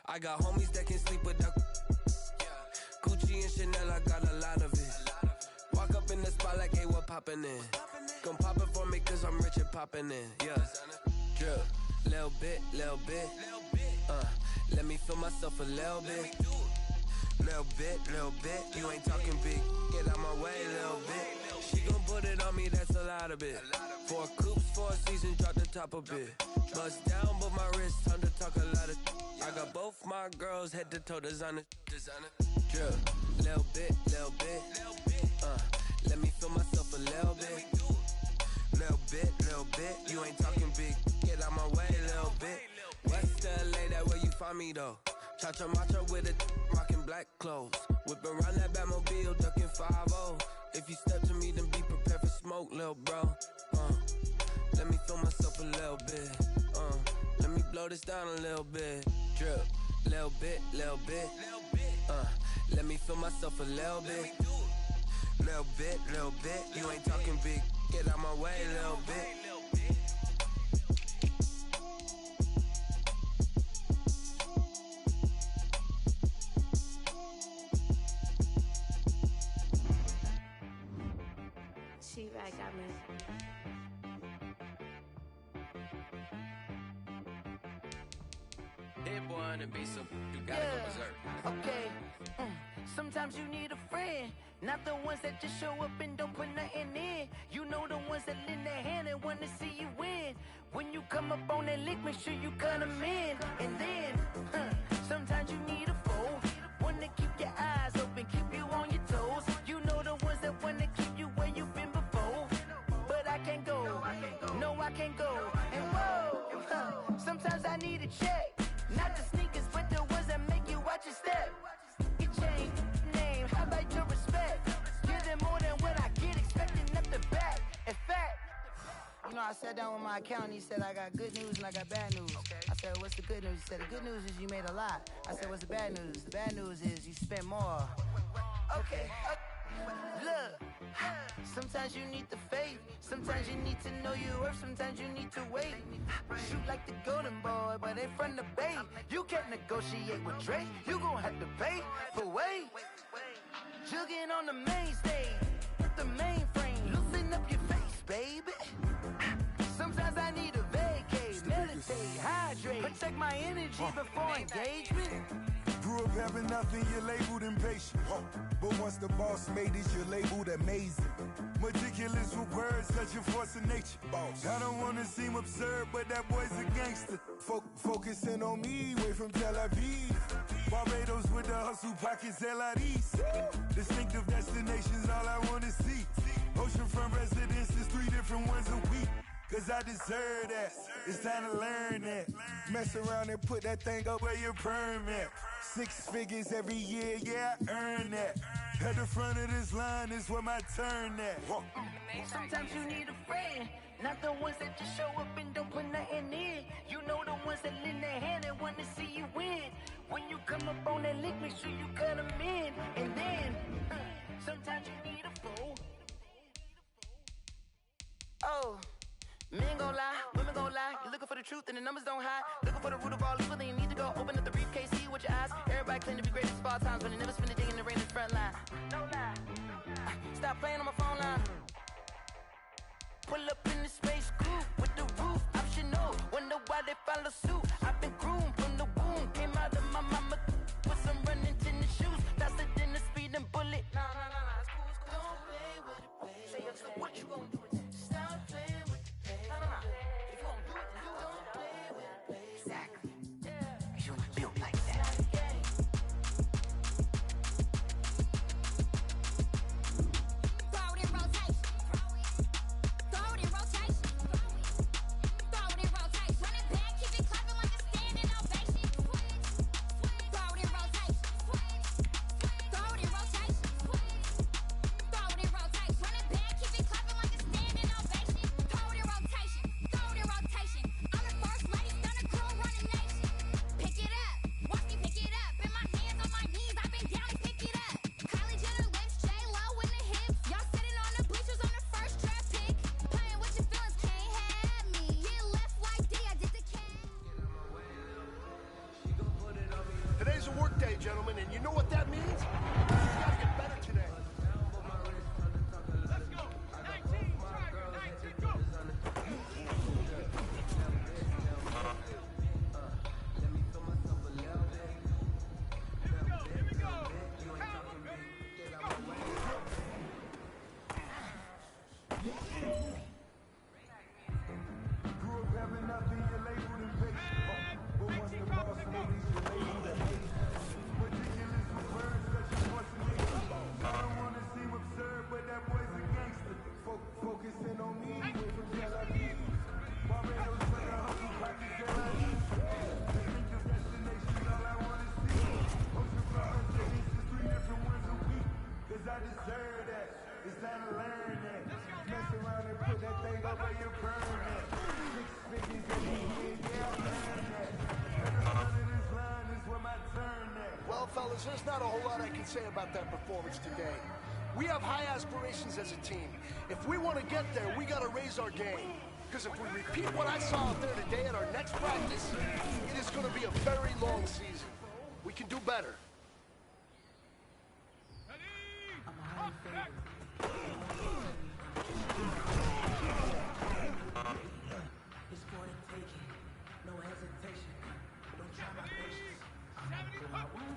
S9: I got homies that can sleep without Gucci and Chanel, I got a lot of it. Walk up in the spot like, hey, what poppin' in? Gon' pop it for me cause I'm rich and poppin' in, yeah. Drip, little bit. Let me feel myself a little bit. Little bit. You ain't talking big. Get out my way, little bit. She gon' put it on me, that's a lot of it. 4 coops, 4 seasons, drop the top a bit. Bust down, but my wrist, time to talk a lot of. I got both my girls head to toe designer. Drip, little bit. Let me feel myself a little bit. Little bit. You ain't talking big. Get out my way, little bit. West LA, that where you find me though. Cha-cha macha with a rockin' black clothes. Whip around that Batmobile, ducking 5-0. If you step to me, then be prepared for smoke, lil' bro. Let me feel myself a little bit. Let me blow this down a little bit. Drip, little bit. Let me feel myself a little bit. Little bit. You ain't talking big. Get out my way, little bit.
S10: She-Rag got me.
S9: Hit boy on the beat, so you gotta go berserk.
S11: Okay. Sometimes you need a friend, not the ones that just show up and don't put nothing in. You know the ones that lend their hand and wanna see you win. When you come up on that lick, make sure you cut them in. And then, sometimes you need a foe, one to keep your eyes open, keep you on your toes. You know the ones that wanna keep you where you've been before. But I can't go, no I can't go. And whoa, sometimes I need a check, not the sneakers, but the ones that make you watch your step. Get change name, how about your respect? Give them more than what I get, expecting up the back. In fact, you know, I sat down with my accountant, he said I got good news and I got bad news. I said, what's the good news? He said, the good news is you made a lot. I said, what's the bad news? The bad news is you spent more. Okay, look, sometimes you need the faith, sometimes you need to know your worth, sometimes you need to wait. Shoot like the golden boy, but ain't from the bay. You can't negotiate with Drake, you gon' have to pay for wait. Jugging on the main stage, with the mainframe, loosen up your face, baby. Sometimes I need a vacate, meditate, hydrate, protect my energy before engagement.
S12: Grew up having nothing, you're labeled impatient. But once the boss made it, you're labeled amazing. Meticulous with words, such a force of nature. I don't wanna seem absurd, but that boy's a gangster. Focusing on me, way from Tel Aviv. Barbados with the hustle pockets, LIDs. Distinctive destinations, all I wanna see. Oceanfront residences, 3 different ones a week. Cause I deserve that, it's time to learn that. Mess around and put that thing up where your permit. 6 figures every year, yeah, I earn that. At the front of this line is where my turn at.
S11: Sometimes you need a friend, not the ones that just show up and don't put nothing in. You know the ones that lend their hand and want to see you win. When you come up on that lick, make sure you cut them in. And then, sometimes you need a fool. Oh. Men gon' lie, women gon' lie. You're looking for the truth and the numbers don't hide. Looking for the root of all evil, then you need to go open up the briefcase, see with your eyes. Everybody claim to be greatest of all times, but they never spend a day in the rain in the front line. No lie. Stop playing on my phone line. Pull up in the space coupe with the roof optional. Wonder why they follow suit. I've been groomed from the womb. Came out of my mama with some running tennis shoes. Faster than the speeding bullet. No, it's cool, it's cool. Don't play with it, baby. Say, yo, so what you gon' do? Stop playing. If you gon' do it, then you don't play with it, baby. Exactly. Cause you was built like that.
S12: I deserve that. It's time to learn that. Mess around and put that thing up where you burn that. 6 figures that he hit, yeah, I earned that. At the front of this line is where my turn at.
S13: Well, fellas, there's not a whole lot I can say about that performance today. We have high aspirations as a team. If we want to get there, we got to raise our game. Because if we repeat what I saw out there today at our next practice, it is going to be a very long season. We can do better.
S14: It's for the taking, no hesitation. Don't try my patience. I'm not doing my one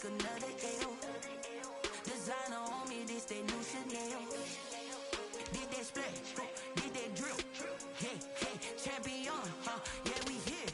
S1: another L. Designer on me, this that new Chanel. Did that splash, did that drill. Hey, hey, champion, yeah, we here.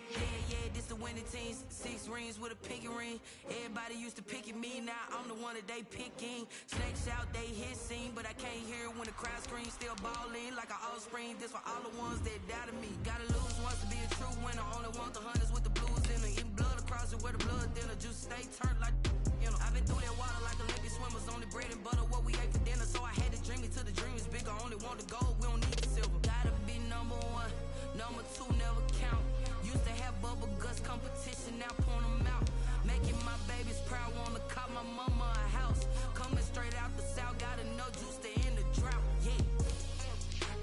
S1: Yeah, this the winning team. 6 rings with a pinky ring. Everybody used to pick at me, now I'm the one that they picking. Snakes out, they hit scene, but I can't hear when the crowd screams. Still balling like an offspring. This for all the ones that doubted me. Gotta lose once to be a true winner. Only want the hunters with the blues in it. Eating blood across it where the blood thinner. Juice stay turned like, you know. I've been through that water like Olympic swimmers. Only bread and butter, what we ate for dinner. So I had to dream it till the dream is bigger. Only want the gold, we don't need the silver. Gotta be number 1, number 2 never count. Used to have bubble guts competition, now point them out. Making my babies proud, wanna call my mama a house. Coming straight out the south, gotta know juice to end the drought. Yeah,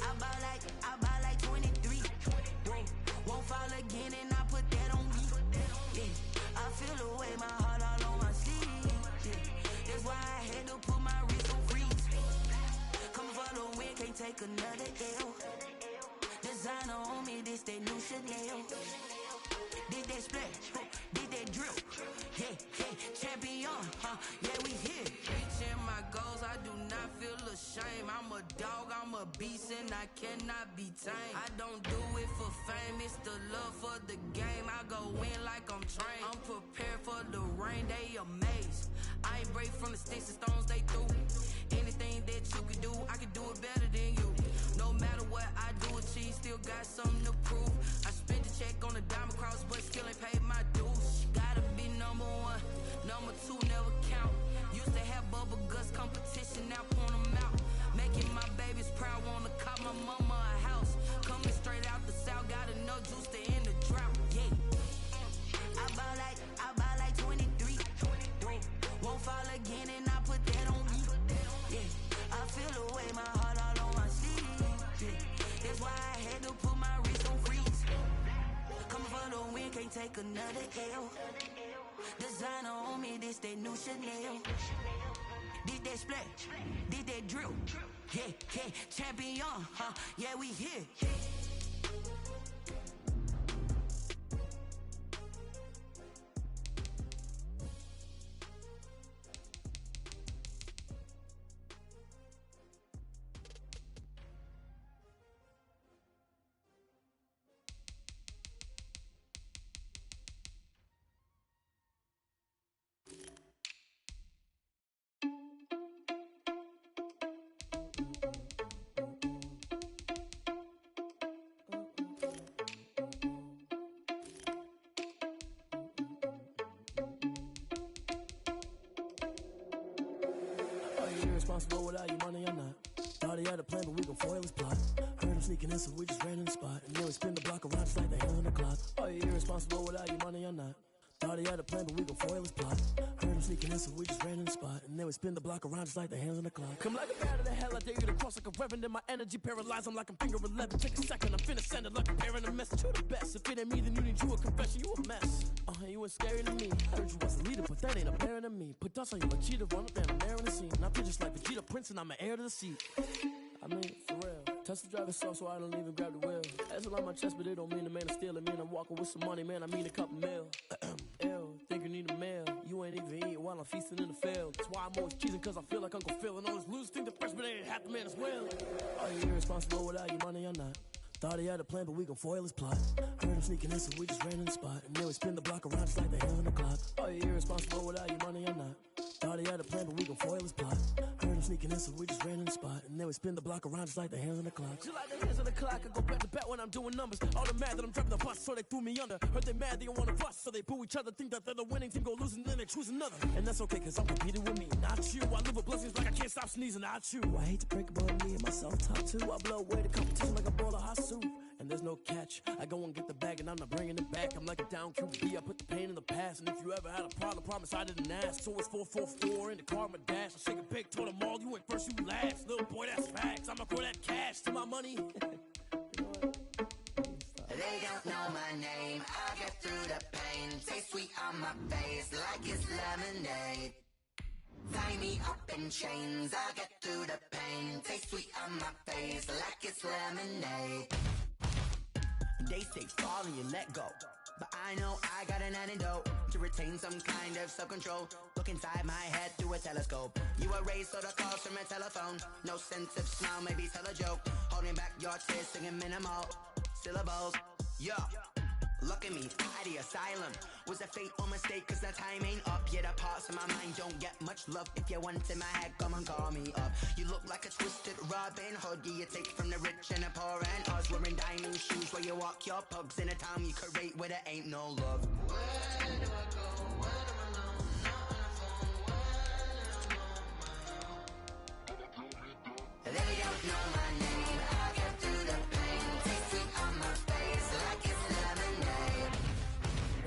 S1: I buy like 23. Won't fall again, and I put that on me. Yeah, I feel the way, my heart all on my sleeve. Yeah, that's why I had to put my wrist on freeze. Coming for the win, can't take another L. Designer on me, this that new Chanel. Did that splash, did that drill. Yeah, yeah, champion, yeah, we here. Reaching my goals, I do not feel ashamed. I'm a dog, I'm a beast, and I cannot be tamed. I don't do it for fame, it's the love for the game. I go in like I'm trained. I'm prepared for the rain, they amazed. I ain't break from the sticks and stones they threw. Anything that you can do, I can do it better than you. No matter what I do, achieve, still got something to prove. I spent the check on the diamond cross, but still ain't paid my dues. Gotta be number 1, number 2 never count. Used to have bubble guts competition, now point them out. Making my babies proud, wanna call my mama a house. Coming straight out the south, gotta know juice to end the drought. Yeah, I buy like 23. Won't fall again, and I put that on me. Yeah, I feel the way, my heart all on my sleeve. Yeah, that's why I had to put my wrist on freeze. Coming for the win, can't take another L. Designer on me, this that new Chanel. Did that splash, did that drill. Yeah, yeah, champion, yeah, we here.
S14: you irresponsible without your money or not? Thought he had a plan, but we gon' foil his plot. Heard him sneaking in, so we just ran in the spot. And then we spin the block around just like the hands on the clock. Are you irresponsible without your money or not? Thought he had a plan, but we gon' foil his plot. Heard him sneaking in, so we just ran in the spot. And then we spin the block around just like the hands on the clock. Come like a bat of the hell, I dare you to cross like a reverend. In my energy paralyzed, I'm like I'm finger 11. Take a second, I'm finna send it like a parent a message to the best. If it ain't me, then you need you a confession, you a mess. You ain't scary to me. Heard you was a leader, but that ain't apparent to me. Put dust on you, a cheater, run up and I'm there in the scene. And I feel just like Vegeta Prince, and I'm an heir to the seat. I mean, for real. Touch the driver's soft, so I don't even grab the wheel. That's a lot on my chest, but it don't mean the man is stealing. Mean I'm walking with some money, man. I mean a couple mil. Ew, think you need a meal. You ain't even eating while I'm feasting in the field. That's why I'm always cheesing, cause I feel like Uncle Phil. And all this loose think the freshman ain't half the man as well. Are you irresponsible without your money or not? Thought he had a plan, but we gon' foil his plot. Heard him sneaking in, so we just ran in the spot. And then we spin the block around just like the hands on the clock. Are you irresponsible without your money or not? Thought he had a plan, but we gon' foil his plot. Heard him sneaking in, so we just ran in the spot. And then we spin the block around just like the hands on the clock. Just like the hands on the clock, I go back to back when I'm doing numbers. All the mad that I'm driving the bus, so they threw me under. Heard they mad, they don't wanna bust, so they boo each other. Think that they're the winning team, go losing, then they choose another. And that's okay, cause I'm competing with me, not you. I live with blessings like I can't stop sneezing, not you. I hate to break about me and myself top two. I blow away the competition like a bowl of hot soup. And there's no catch. I go and get the bag and I'm not bringing it back. I'm like a down QB, I put the pain in the past. And if you ever had a problem, promise I didn't ask. So it's 444 in the car, my dash. I shake a big, told them all, you ain't first, you last. Little boy, that's facts. I'ma throw that cash to my money. You know what?
S15: They don't know my name, I get through the pain. Taste sweet on my face like it's lemonade. Tie me up in chains, I get through the pain. Taste sweet on my face like it's lemonade.
S11: They say fall and you let go, but I know I got an antidote to retain some kind of self-control. Look inside my head through a telescope. You erase all the calls from a telephone. No sense of smile, maybe tell a joke. Holding back your tears, singing minimal syllables. Yeah, look at me, at the asylum. Was a fate or mistake, cause the time ain't up. Yet the parts of my mind don't get much love. If you want in my head, come and call me up. You look like a twisted Robin Hood. You take from the rich and the poor and us. Wearing diamond shoes where you walk your pugs in a town you create where there ain't no love.
S15: Where do I go? When I'm alone? Not on my own. They don't know my name. I get through the pain. Taste sweet on my face like it's lemonade.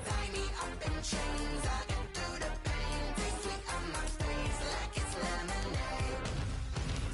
S15: Tie me up in chains. I get through the pain. Taste sweet on my face like it's lemonade.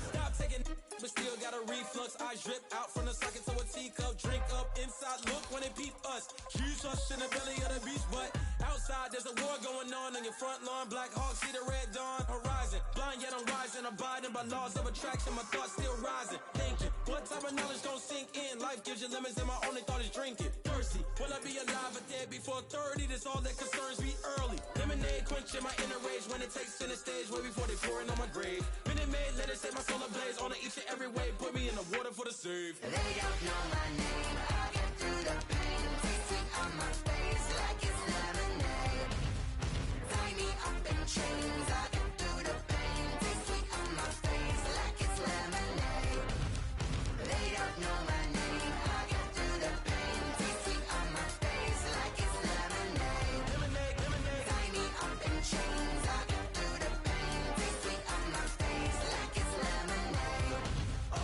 S16: Stop taking, but still got a reflux. I drip out from the socket to a teacup. Drink up inside. Look when they peep us. Choose us in the belly of the beach, but outside there's a war going on your front lawn. Black Hawk see the red dawn horizon. Blind yet I'm rising, abiding by laws of attraction. My thoughts still rising. Thinking, what type of knowledge don't sink in? Life gives you lemons and my only thought is drinking. Thirsty, will I be alive or dead before 30? That's all that concerns me early. Lemonade quenching my inner rage when it takes center stage. Way before they pour it on my grave. Minute Maid, let it set my soul ablaze. On each and every way, put me in the water for the save.
S15: They don't know my name. I get through the pain. Taste sweet on my face like it's lemonade. Tie me up in chains. I get through the pain. Taste sweet on my face like it's lemonade. They don't know my name. I get through the pain. Taste sweet on my face like it's lemonade.
S16: Lemonade, lemonade.
S15: Tie me up in chains. I get through the pain. Taste sweet on my face like it's lemonade. Oh.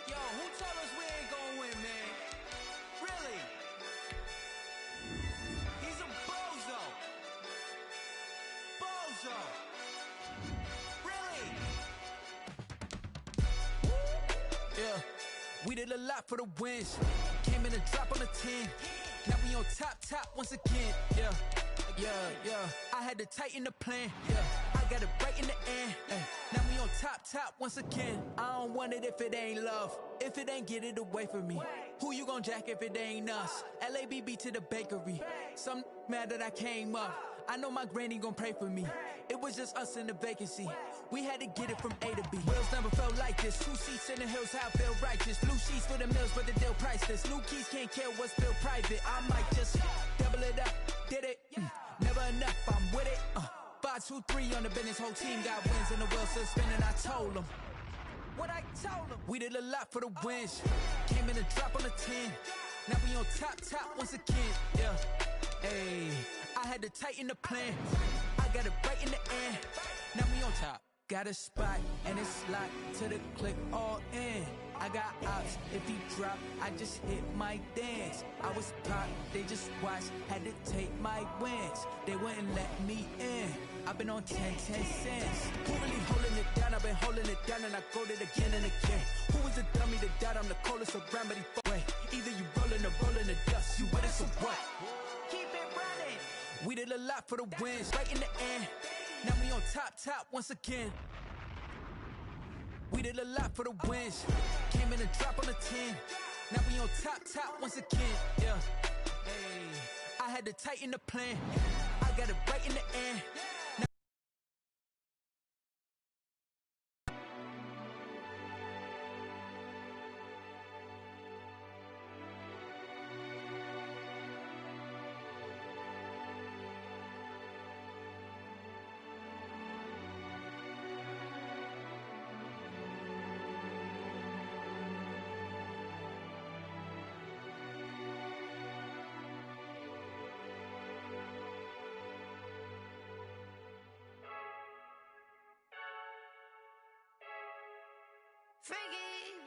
S11: Yo, who told us we ain't gonna win, man? Really? He's a bozo. Bozo. Really? Yeah, we did a lot for the wins. Came in a drop on the 10. Now we on top once again. Yeah. I had to tighten the plan. Yeah, I got it right in the end. Now we on top once again. I don't want it if it ain't love. If it ain't, get it away from me.
S17: Who you gon' jack if it ain't us? LABB to the bakery. Some mad that I came up. I know my granny gon' pray for me. It was just us in the vacancy. We had to get it from A to B. Wheels never felt like this. 2 seats in the hills, how I feel righteous. Blue sheets for the mills, but the deal priceless. New keys can't kill what's still private. I might just double it up. Did it? Never enough, I'm with it. 5, 2, 3 on the business. Whole team got wins and the wheels still spinning. I told them what I told them. We did a lot for the wins. Came in a drop on the 10. Now we on top once again. Yeah. Hey, I had to tighten the plan. I got it right in the end. Now we on top. Got a spot and it's locked to the click all in. I got ops, if he drop, I just hit my dance. I was pop, they just watched, had to take my wins. They wouldn't let me in. I've been on 10 cents. Who really holding it down? I've been holding it down and I go it again and again. Who was the dummy that died? I'm the coldest around, but he way. Either you rolling or rolling the dust. You with it, so what?
S11: Keep it running.
S17: We did a lot for the wins, right in the end. Now we on top once again. We did a lot for the wins. Came in a drop on the 10. Now we on top once again. Yeah. Hey, I had to tighten the plan. I got it right in the end.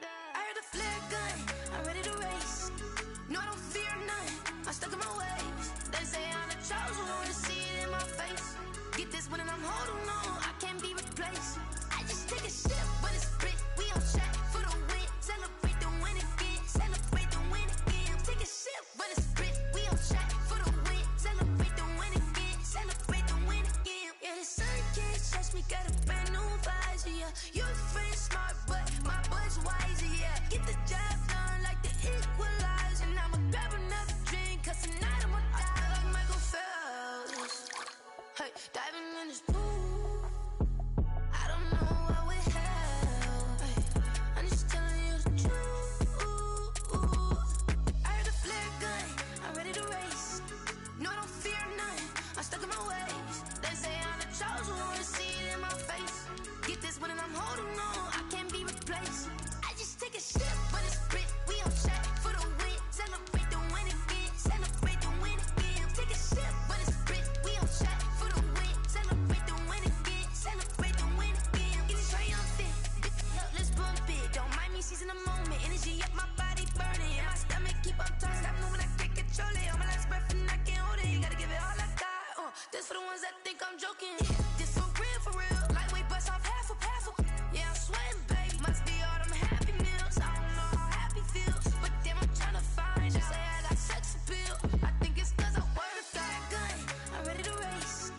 S17: Now
S15: I heard the flare gun, I'm ready to race. No, I don't fear none, I'm stuck in my ways. They say I'm the chosen one, to see it in my face. Get this one and I'm holding on, I can't be replaced. I just take a sip, but it's split, we on track for the win. Celebrate the win again, celebrate the win again. Take a sip, but it's split, we on track for the win. Celebrate the win again, celebrate the win again. Yeah, the sun can't touch me, got a brand new visor, yeah. Your friend smart, but my bud's wiser, yeah. Get the job done like the equalizer. And I'ma grab another drink, cause tonight I'ma die like Michael Phelps. Hey, diving in this pool, I don't know what would help. Hey, I'm just telling you the truth. I heard the flare gun, I'm ready to race. No, I don't fear none, I'm stuck in my ways. They say I'm the chosen one, to see it in my face. Get this one and I'm holding on, I can't be replaced. I just take a sip, but it's split, we on track for the win. Celebrate the win again, celebrate the win again. Take a sip, but it's split, we on track for the win. Celebrate the win again, celebrate the win again. Get it triumphant, look, let's bump it. Don't mind me seizing the moment, energy up my body burning. And my stomach keep on turning, stop moving, I can't control it. On my last breath and I can't hold it, you gotta give it all I got. This for the ones that think I'm joking. This for real, lightweight bust off half a. Yeah, I'm sweating, baby. Must be all them happy meals. I don't know how happy feels, but damn, I'm tryna find out. Say I got sex appeal. I think it's cause I work that gun. I'm ready to race.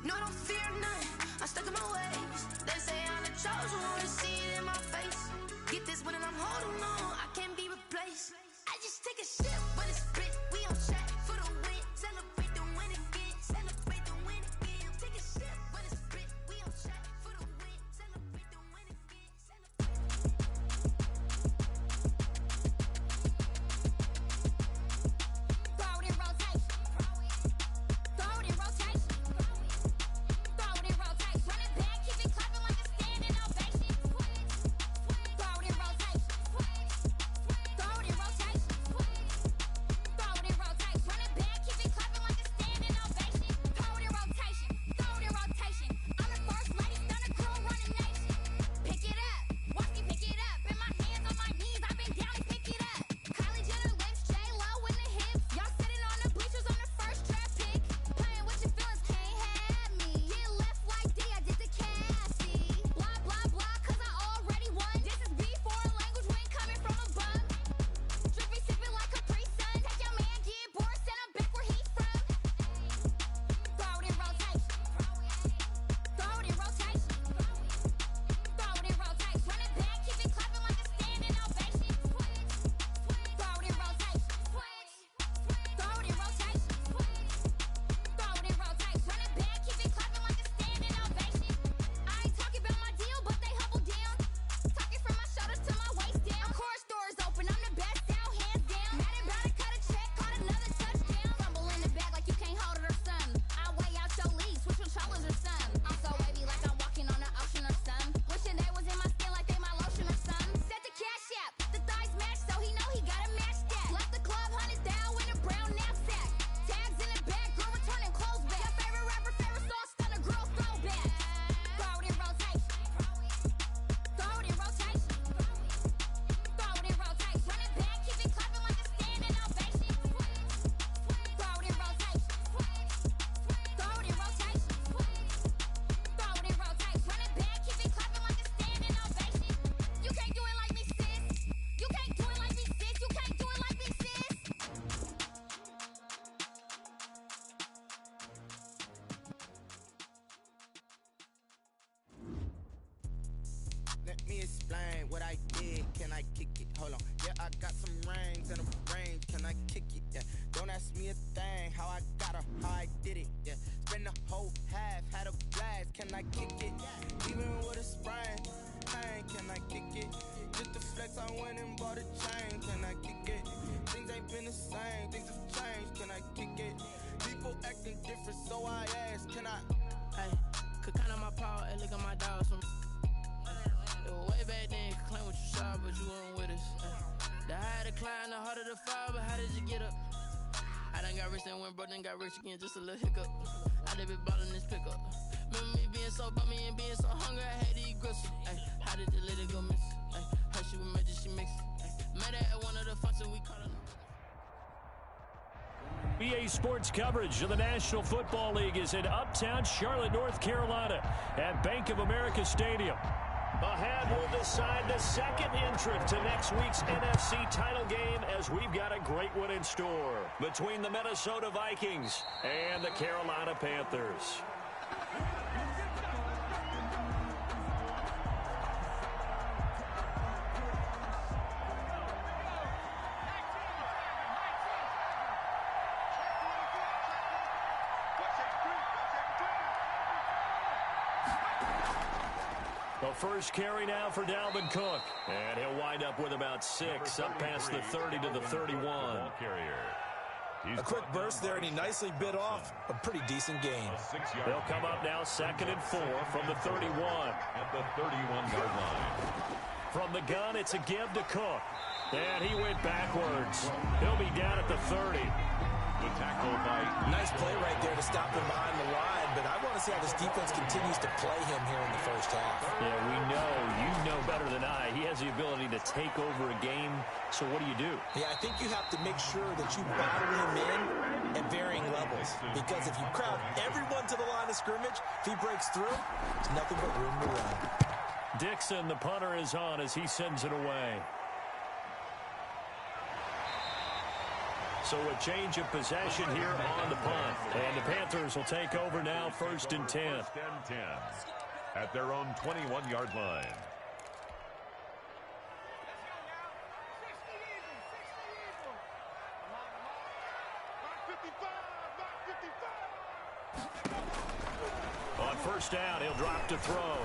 S15: No, I don't fear none, I'm stuck in my ways. They say I'm the chosen one, to see it in my face. Get this one and I'm holding on, I can't be replaced. I just take a sip, but it's split, we on track for the win. Celebrate the win again, celebrate the win again. Take a sip, but it's split, we on track for the win. Celebrate the win again,
S18: Throw it in rotation. Throw it in rotation. Throw it in rotation. Run it back, keep it clapping like a standing ovation. Throw it in rotation.
S6: me explain what I did. Can I kick it? Hold on. Yeah, I got some rings and a range. Can I kick it? Yeah. Don't ask me a thing. How I got her, how I did it. Yeah. Spend the whole half, had a blast. Can I kick it? Even with a sprain, pain. Can I kick it? Just to flex, I went and bought a chain. Can I kick it? Things ain't been the same. Things have changed. Can I kick it? People acting different, so I ask. Can I?
S19: Hey, could count on my power and look at my dogs from. It was way back then, could claim what you saw, but you weren't with us. The higher the climb, the harder the fall, but how did you get up? I done got rich and went broke, then got rich again, just a little hiccup. I done been ballin' this pickup. Remember me being so bummy and being so hungry, I had to eat gristle. Ay, how did the lady go miss? Ay, her she was magic, she mixed. Met her at one of the functions, we caught her.
S3: EA Sports coverage of the National Football League is in uptown Charlotte, North Carolina at Bank of America Stadium. Ahead will decide the second entrant to next week's NFC title game as we've got a great one in store between the Minnesota Vikings and the Carolina Panthers. The first carry now for Dalvin Cook. And he'll wind up with about 6, up past the 30 to the 31.
S4: A quick burst there, and he nicely bit off a pretty decent gain.
S3: They'll come up now 2nd and 4 from the 31.
S2: At the 31-yard line.
S3: From the gun, it's a give to Cook. And he went backwards. He'll be down at the 30.
S2: The tackle by...
S4: Nice play right there to stop him behind the line, but I want to see how this defense continues to play him here in the first half.
S3: Yeah, we know. You know better than I. He has the ability to take over a game, so what do?
S4: Yeah, I think you have to make sure that you battle him in at varying levels, because if you crowd everyone to the line of scrimmage, if he breaks through, there's nothing but room to run.
S3: Dixon, the punter, is on as he sends it away. So a change of possession here on the punt. And the Panthers will take over now, 1st and 10.
S2: 1st and 10 at their own 21-yard line.
S3: On 1st down, he'll drop to throw.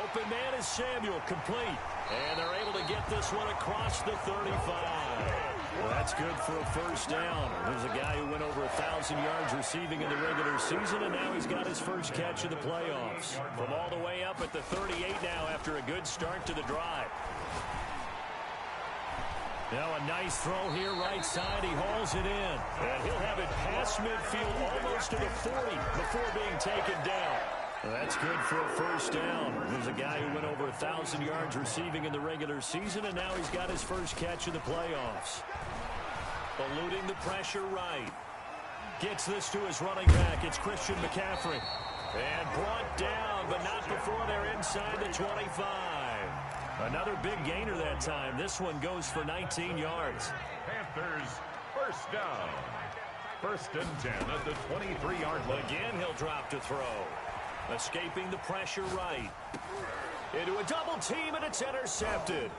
S3: Open man is Samuel, complete. And they're able to get this one across the 35. Well, that's good for a 1st down. There's a guy who went over 1,000 yards receiving in the regular season, and now he's got his first catch of the playoffs. From all the way up at the 38 now after a good start to the drive. Now a nice throw here right side. He hauls it in. And he'll have it past midfield almost to the 40 before being taken down. That's good for a 1st down. There's a guy who went over 1,000 yards receiving in the regular season, and now he's got his first catch of the playoffs. Eluding the pressure right. Gets this to his running back. It's Christian McCaffrey. And brought down, but not before they're inside the 25. Another big gainer that time. This one goes for 19 yards.
S2: Panthers, 1st down. 1st and 10 at the 23-yard line.
S3: Again, he'll drop to throw. Escaping the pressure right. Into a double team, and it's intercepted.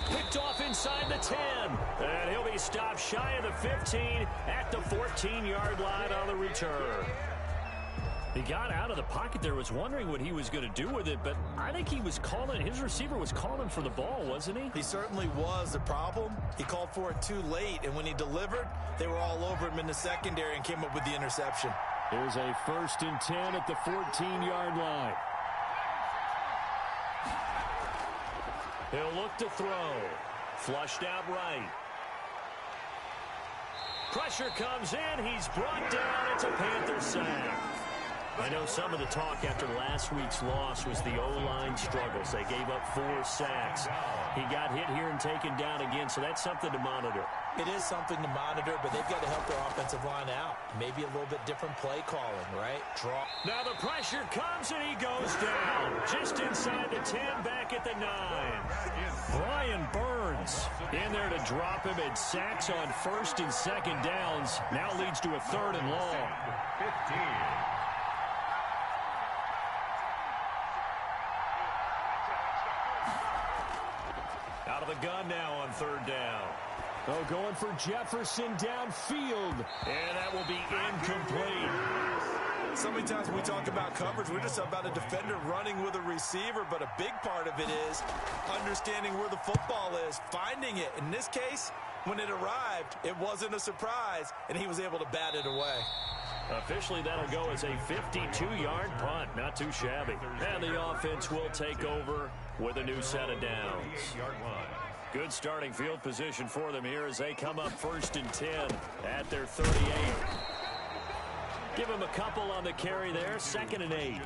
S3: Picked off inside the 10. And he'll be stopped shy of the 15 at the 14-yard line on the return. He got out of the pocket there, was wondering what he was going to do with it, but I think he was calling, his receiver was calling for the ball, wasn't he?
S4: He certainly was. The problem, he called for it too late, and when he delivered, they were all over him in the secondary and came up with the interception.
S3: Here's a 1st and 10 at the 14-yard line. He'll look to throw. Flushed out right. Pressure comes in. He's brought down. It's a Panther sack. I know some of the talk after last week's loss was the O-line struggles. They gave up 4 sacks. He got hit here and taken down again, so that's something to monitor.
S4: It is something to monitor, but they've got to help their offensive line out. Maybe a little bit different play calling, right? Draw.
S3: Now the pressure comes, and he goes down. Just inside the 10, back at the 9. Brian Burns in there to drop him, and sacks on 1st and 2nd downs. Now leads to a 3rd and long.
S2: 15.
S3: Out of the gun now on third down. Oh, going for Jefferson downfield. And that will be incomplete.
S4: So many times when we talk about coverage, we're just about a defender running with a receiver, but a big part of it is understanding where the football is, finding it. In this case, when it arrived, it wasn't a surprise, and he was able to bat it away.
S3: Officially, that'll go as a 52-yard punt. Not too shabby. And the offense will take over with a new set of downs. Good starting field position for them here as they come up 1st and 10 at their 38. Give him a couple on the carry there. 2nd and 8.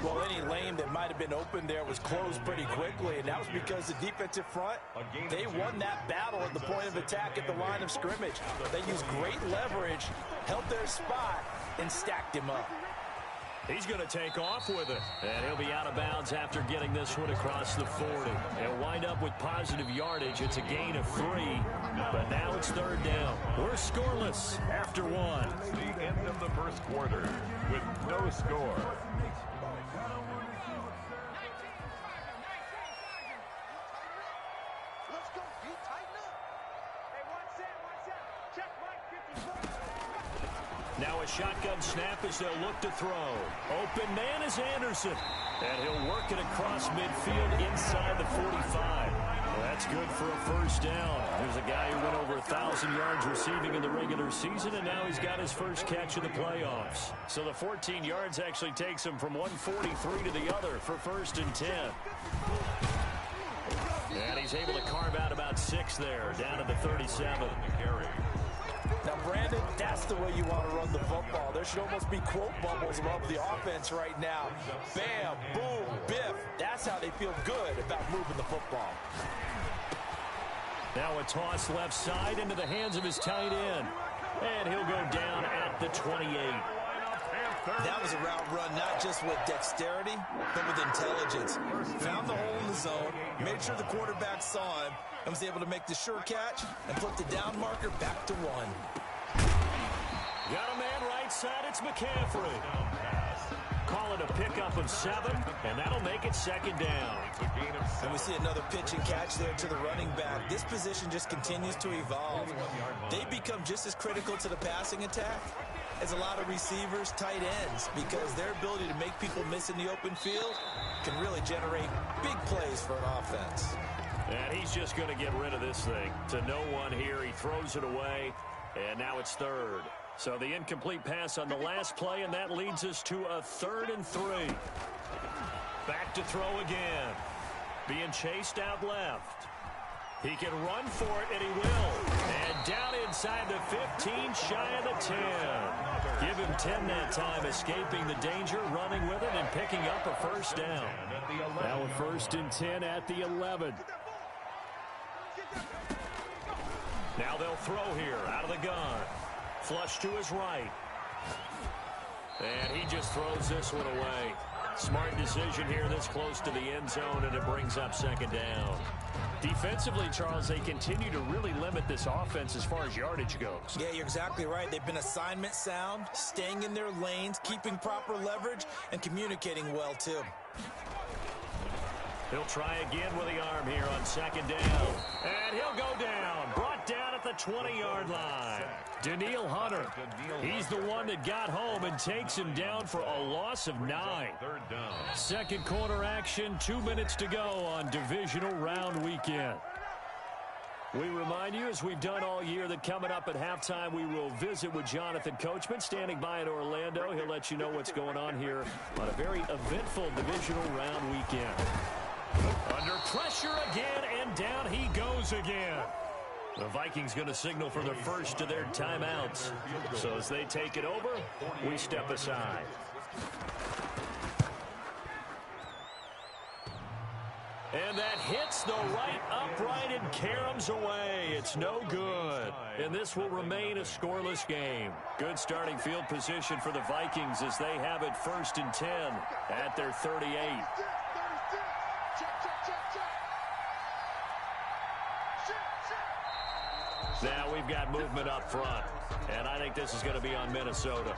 S4: Well, any lane that might have been open there was closed pretty quickly, and that was because the defensive front, they won that battle at the point of attack at the line of scrimmage. They used great leverage, held their spot, and stacked him up.
S3: He's going to take off with it. And he'll be out of bounds after getting this one across the 40. He'll wind up with positive yardage. It's a gain of 3. But now it's 3rd down. We're scoreless after 1.
S2: The end of the first quarter with no score.
S13: Let's go, Pete. Tighten up. Hey, one set. Check right, 54.
S3: Now a shotgun snap as they'll look to throw. Open man is Anderson. And he'll work it across midfield inside the 45. Well, that's good for a 1st down. There's a guy who went over 1,000 yards receiving in the regular season, and now he's got his first catch in the playoffs. So the 14 yards actually takes him from 143 to the other for 1st and 10. And he's able to carve out about 6 there, down to the 37.
S4: Now, Brandon, that's the way you want to run the football. There should almost be quote bubbles above the offense right now. Bam, boom, biff. That's how they feel good about moving the football.
S3: Now a toss left side into the hands of his tight end. And he'll go down at the 28.
S4: That was a route run not just with dexterity, but with intelligence. Found the hole in the zone, made sure the quarterback saw him, and was able to make the sure catch and put the down marker back to 1.
S3: Got a man right side, it's McCaffrey. Call it a pickup of 7, and that'll make it 2nd down.
S4: And we see another pitch and catch there to the running back. This position just continues to evolve. They become just as critical to the passing attack as a lot of receivers, tight ends, because their ability to make people miss in the open field can really generate big plays for an offense.
S3: And he's just going to get rid of this thing. To no one here, he throws it away, and now it's 3rd. So the incomplete pass on the last play, and that leads us to a 3rd and 3. Back to throw again. Being chased out left. He can run for it, and he will. And down inside the 15, shy of the 10. Give him 10 that time, escaping the danger, running with it, and picking up a 1st down. Now a 1st and 10 at the 11. Now they'll throw here out of the gun. Flush to his right. And he just throws this one away. Smart decision here this close to the end zone, and it brings up 2nd down. Defensively, Charles, they continue to really limit this offense as far as yardage goes.
S4: Yeah, you're exactly right. They've been assignment sound, staying in their lanes, keeping proper leverage, and communicating well, too.
S3: He'll try again with the arm here on 2nd down. And he'll go down. Brought down at the 20-yard line. Daniil Hunter. He's the one that got home and takes him down for a loss of 9.
S2: 3rd down.
S3: 2nd quarter action, 2 minutes to go on divisional round weekend. We remind you, as we've done all year, that coming up at halftime, we will visit with Jonathan Coachman, standing by in Orlando. He'll let you know what's going on here on a very eventful divisional round weekend. Under pressure again, and down he goes again. The Vikings going to signal for the first of their timeouts. So as they take it over, we step aside. And that hits the right upright and caroms away. It's no good. And this will remain a scoreless game. Good starting field position for the Vikings as they have it 1st and 10 at their 38. Now we've got movement up front, and I think this is going to be on Minnesota.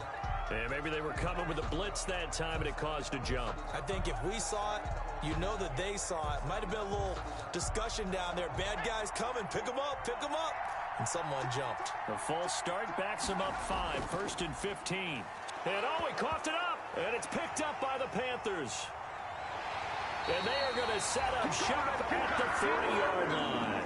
S3: And maybe they were coming with a blitz that time, and it caused a jump.
S4: I think if we saw it, you know that they saw it. Might have been a little discussion down there. Bad guys coming. Pick them up. Pick them up. And someone jumped.
S3: The false start backs them up 5. 1st and 15. And he coughed it up. And it's picked up by the Panthers. And they are going to set up shop at the 40-yard line.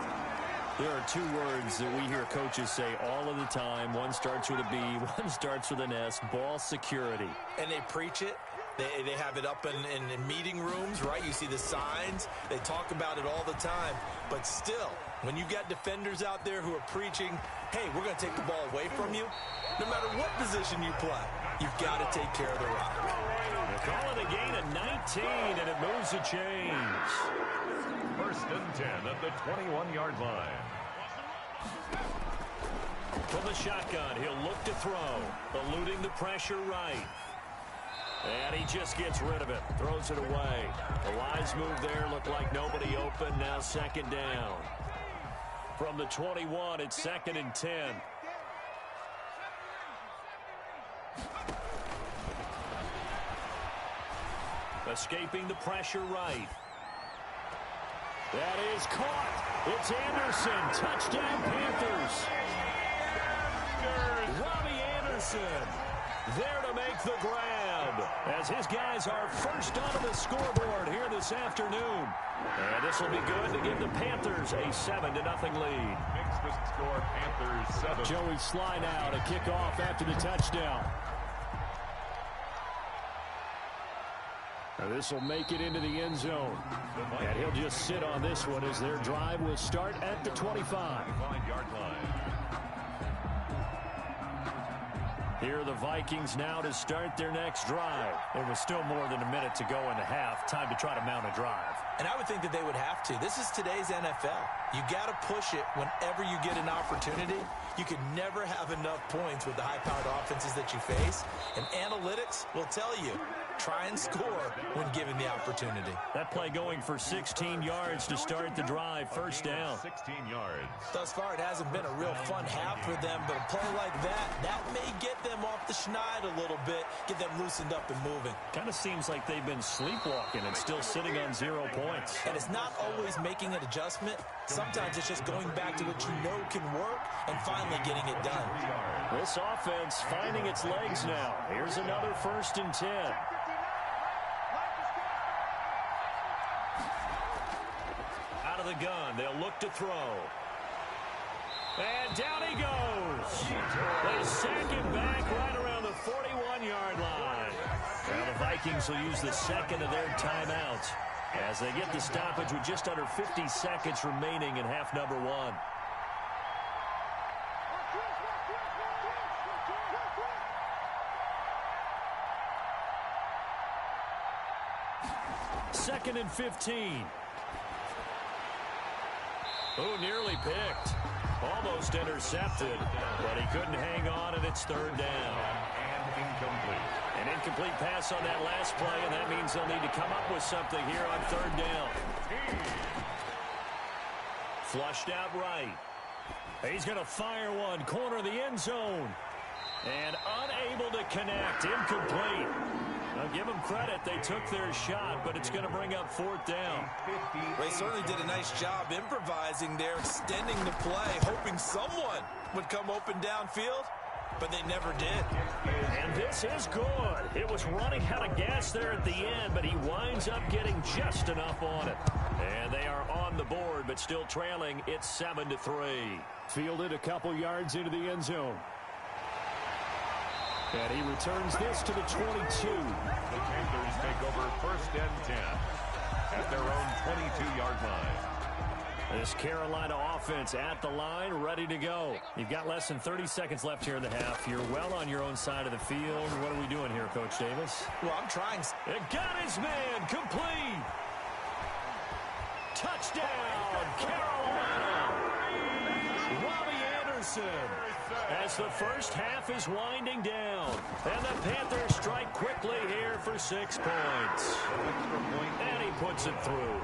S3: There are 2 words that we hear coaches say all of the time. One starts with a B, one starts with an S, ball security.
S4: And they preach it. They have it up in meeting rooms, right? You see the signs. They talk about it all the time. But still, when you got defenders out there who are preaching, hey, we're going to take the ball away from you, no matter what position you play, you've got to take care of the rock.
S3: They're calling a gain of 19, and it moves the chains.
S2: 1st and 10 at the 21-yard line.
S3: From the shotgun, he'll look to throw, eluding the pressure right. And he just gets rid of it, throws it away. The wise move there, looked like nobody open, now 2nd down. From the 21, it's 2nd and 10. Escaping the pressure right. That is caught. It's Anderson. Touchdown, Panthers. Robbie Anderson there to make the grab as his guys are first onto the scoreboard here this afternoon. And this will be good to give the Panthers a 7-0 lead.
S2: Makes the score Panthers 7.
S3: Joey slide out, a kickoff after the touchdown. Now this will make it into the end zone. And he'll just sit on this one as their drive will start at the 25-yard line. Here are the Vikings now to start their next drive. There was still more than a minute to go in the half. Time to try to mount a drive.
S4: And I would think that they would have to. This is today's NFL. You got to push it whenever you get an opportunity. You can never have enough points with the high-powered offenses that you face. And analytics will tell you, try and score when given the opportunity.
S3: That play going for 16 yards to start the drive. 1st down.
S2: 16 yards.
S4: Thus far, it hasn't been a real fun half for them, but a play like that may get them off the schneid a little bit, get them loosened up and moving.
S3: Kind of seems like they've been sleepwalking and still sitting on 0 points.
S4: And it's not always making an adjustment. Sometimes it's just going back to what you know can work and finally getting it done.
S3: This offense finding its legs now. Here's another 1st and 10. Out of the gun, they'll look to throw. And down he goes. They sack him back right around the 41-yard line. Now the Vikings will use the 2nd of their timeouts as they get the stoppage with just under 50 seconds remaining in half number 1. Second and 15. Oh, nearly picked. Almost intercepted, but he couldn't hang on, and it's 3rd down.
S2: And incomplete.
S3: An incomplete pass on that last play, and that means they'll need to come up with something here on 3rd down. Flushed out right. He's going to fire one, corner of the end zone. And unable to connect, incomplete. I'll give them credit. They took their shot, but it's going to bring up 4th down.
S4: They certainly did a nice job improvising there, extending the play, hoping someone would come open downfield, but they never did.
S3: And this is good. It was running out of gas there at the end, but he winds up getting just enough on it. And they are on the board, but still trailing. It's 7-3. Fielded a couple yards into the end zone. And he returns this to the 22.
S2: The Panthers take over 1st and 10 at their own 22-yard line.
S3: This Carolina offense at the line, ready to go. You've got less than 30 seconds left here in the half. You're well on your own side of the field. What are we doing here, Coach Davis?
S4: Well, I'm trying.
S3: It got his man, complete. Touchdown, Carolina. Robbie Anderson. As the first half is winding down. And the Panthers strike quickly here for 6 points. And he puts it through.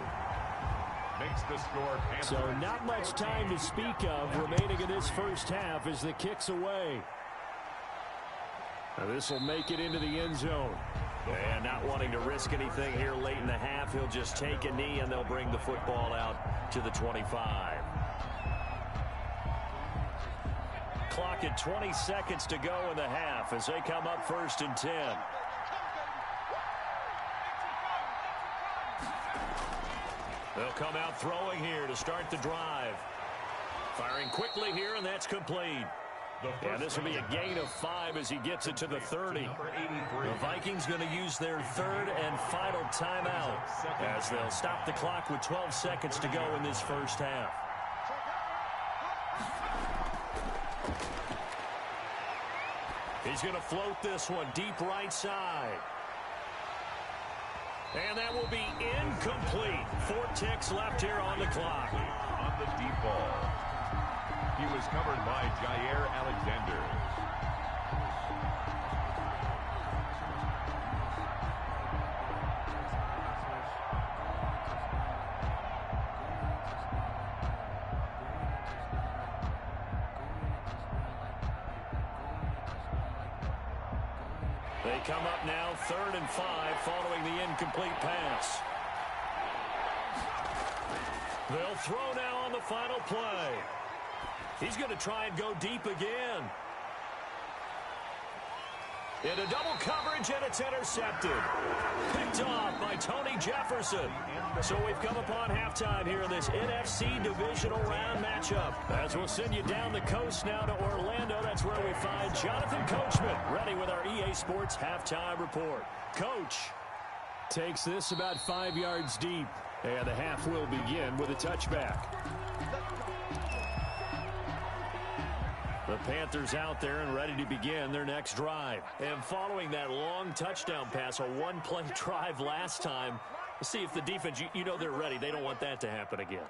S2: Makes the score Panthers.
S3: So not much time to speak of remaining in this first half as the kick's away. This will make it into the end zone. And not wanting to risk anything here late in the half, he'll just take a knee, and they'll bring the football out to the 25. Clock at 20 seconds to go in the half as they come up 1st and 10. They'll come out throwing here to start the drive. Firing quickly here, and that's complete. And this will be a gain of 5 as he gets it to the 30. The Vikings going to use their 3rd and final timeout as they'll stop the clock with 12 seconds to go in this first half. He's going to float this one deep right side. And that will be incomplete. 4 ticks left here on the clock.
S2: On the deep ball. He was covered by Jair Alexander.
S3: They come up now 3rd and 5 following the incomplete pass. They'll throw now on the final play. He's going to try and go deep again. Into double coverage, and it's intercepted. Picked off by Tony Jefferson. So we've come upon halftime here in this NFC Divisional Round matchup. As we'll send you down the coast now to Orlando, that's where we find Jonathan Coachman, ready with our EA Sports Halftime Report. Coach takes this about 5 yards deep, and the half will begin with a touchback. The Panthers out there and ready to begin their next drive. And following that long touchdown pass, a one-play drive last time, let's see if the defense, you know they're ready. They don't want that to happen again.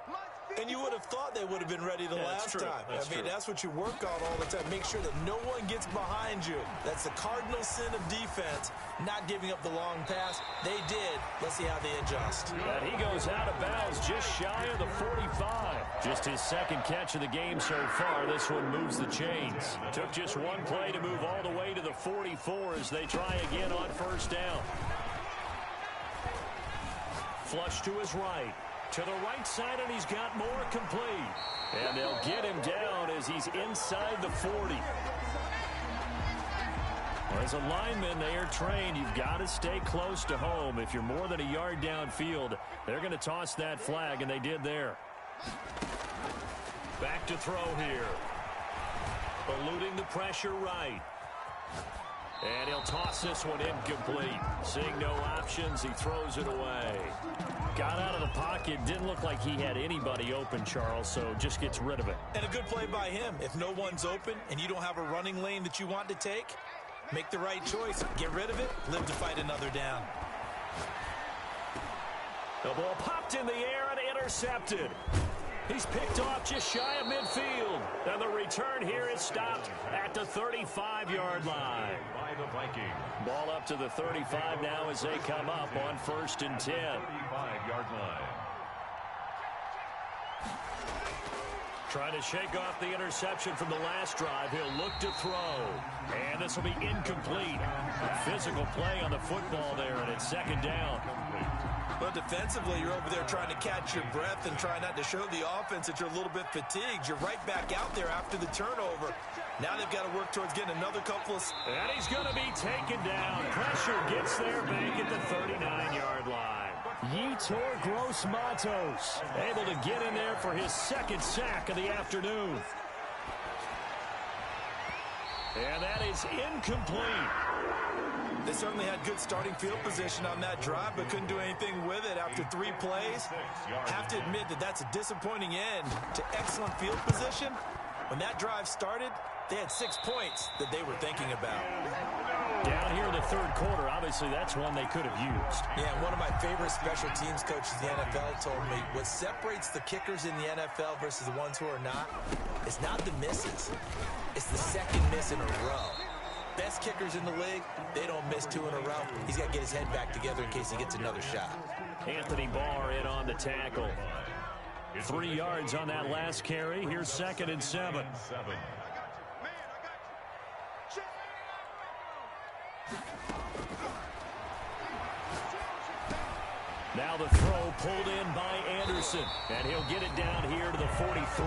S4: And you would have thought they would have been ready the last time. That's what you work on all the time. Make sure that no one gets behind you. That's the cardinal sin of defense, not giving up the long pass. They did. Let's see how they adjust.
S3: And he goes out of bounds just shy of the 45. Just his 2nd catch of the game so far. This one moves the chains. Took just one play to move all the way to the 44 as they try again on 1st down. Flush to his right. To the right side, and he's got more complete. And they'll get him down as he's inside the 40. Well, as a lineman, they are trained. You've got to stay close to home. If you're more than a yard downfield, they're going to toss that flag, and they did there. Back to throw here. Eluding the pressure right. And he'll toss this one incomplete. Seeing no options, he throws it away. Got out of the pocket. Didn't look like he had anybody open, Charles, so just gets rid of it.
S4: And a good play by him. If no one's open and you don't have a running lane that you want to take, make the right choice. Get rid of it. Live to fight another down.
S3: The ball popped in the air and intercepted. He's picked off just shy of midfield. And the return here is stopped at the 35-yard line.
S2: By the Vikings.
S3: Ball up to the 35 now as they come up on 1st and 10.
S2: 35-yard line.
S3: Trying to shake off the interception from the last drive. He'll look to throw. And this will be incomplete. A physical play on the football there, and it's 2nd down.
S4: But defensively, you're over there trying to catch your breath and try not to show the offense that you're a little bit fatigued. You're right back out there after the turnover. Now they've got to work towards getting another couple of...
S3: And he's going to be taken down. Pressure gets there back at the 39-yard line. Yetur Gross-Matos able to get in there for his 2nd sack of the afternoon. And that is incomplete.
S4: They certainly had good starting field position on that drive, but couldn't do anything with it after 3 plays. Have to admit that that's a disappointing end to excellent field position. When that drive started, they had 6 points that they were thinking about.
S3: Down here in the 3rd quarter, obviously that's one they could have used.
S4: Yeah, one of my favorite special teams coaches in the NFL told me what separates the kickers in the NFL versus the ones who are not, it's not the misses. It's the 2nd miss in a row. Best kickers in the league, they don't miss 2 in a row. He's got to get his head back together in case he gets another shot.
S3: Anthony Barr in on the tackle. 3 yards on that last carry. Here's 2nd and 7. Now the throw pulled in by Anderson, and he'll get it down here to the 43.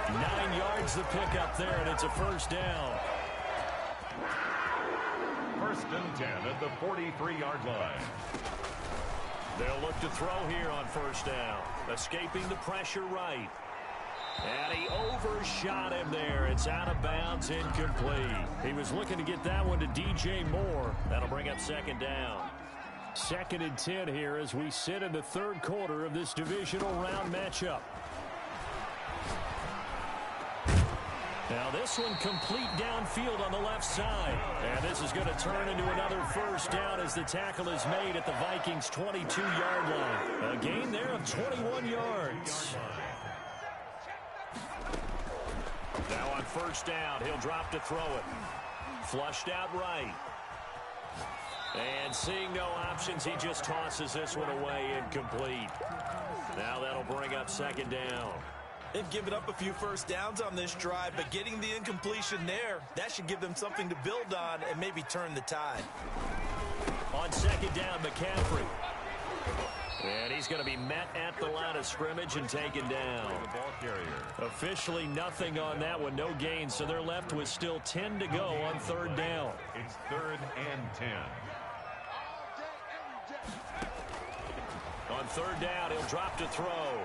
S3: 9 yards the pickup there, and it's a first down.
S2: First and 10 at the 43-yard line.
S3: They'll look to throw here on first down. Escaping the pressure right. And he overshot him there. It's out of bounds, incomplete. He was looking to get that one to DJ Moore. That'll bring up second down. 2nd and 10 here as we sit in the third quarter of this divisional round matchup. Now this one complete downfield on the left side. And this is going to turn into another first down as the tackle is made at the Vikings' 22-yard line. A gain there of 21 yards. Now on first down, he'll drop to throw it. Flushed out right. And seeing no options, he just tosses this one away, incomplete. Now that'll bring up second down.
S4: They've given up a few first downs on this drive, but getting the incompletion there, that should give them something to build on and maybe turn the tide.
S3: On second down, McCaffrey. And he's going to be met at the line of scrimmage and taken down.
S2: The ball carrier.
S3: Officially nothing on that one, no gain, so they're left with still 10 to go on third down.
S2: It's 3rd and 10.
S3: On third down, he'll drop to throw.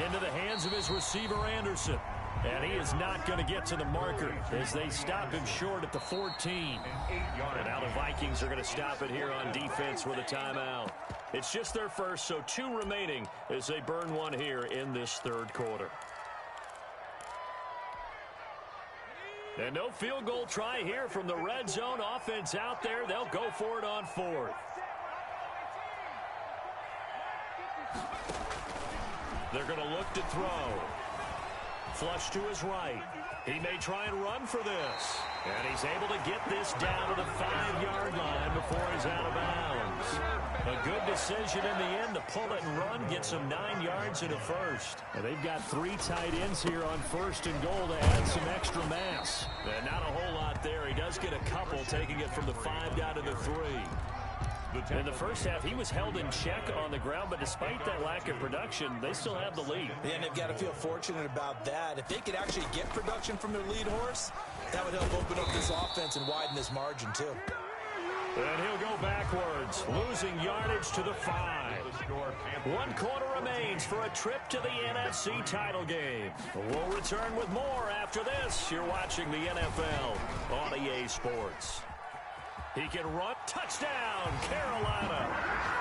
S3: Into the hands of his receiver, Anderson. And he is not going to get to the marker as they stop him short at the 14. And now the Vikings are going to stop it here on defense with a timeout. It's just their first, so 2 remaining as they burn one here in this third quarter. And no field goal try here from the red zone offense out there. They'll go for it on 4th. They're going to look to throw. Flush to his right. He may try and run for this. And he's able to get this down to the 5-yard line before he's out of bounds. A good decision in the end to pull it and run, get some 9 yards in a first. And they've got 3 tight ends here on first and goal to add some extra mass. And not a whole lot there. He does get a couple, taking it from the 5 down to the 3. In the first half, he was held in check on the ground, but despite that lack of production, they still have the lead.
S4: And they've got to feel fortunate about that. If they could actually get production from their lead horse, that would help open up this offense and widen this margin, too.
S3: And he'll go backwards, losing yardage to the 5. 1 quarter remains for a trip to the NFC title game. We'll return with more after this. You're watching the NFL on EA Sports. He can run. Touchdown, Carolina.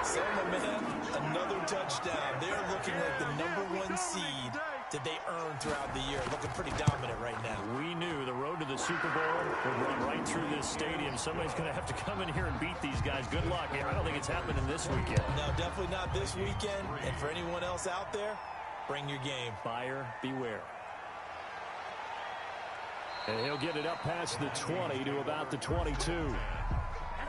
S4: So, my man, another touchdown. They're looking like the #1 seed that they earned throughout the year. Looking pretty dominant right now.
S3: We knew the road to the Super Bowl would run right through this stadium. Somebody's going to have to come in here and beat these guys. Good luck. I don't think it's happening this weekend.
S4: No, definitely not this weekend. And for anyone else out there, bring your game.
S3: Buyer beware. And he'll get it up past the 20 to about the 22.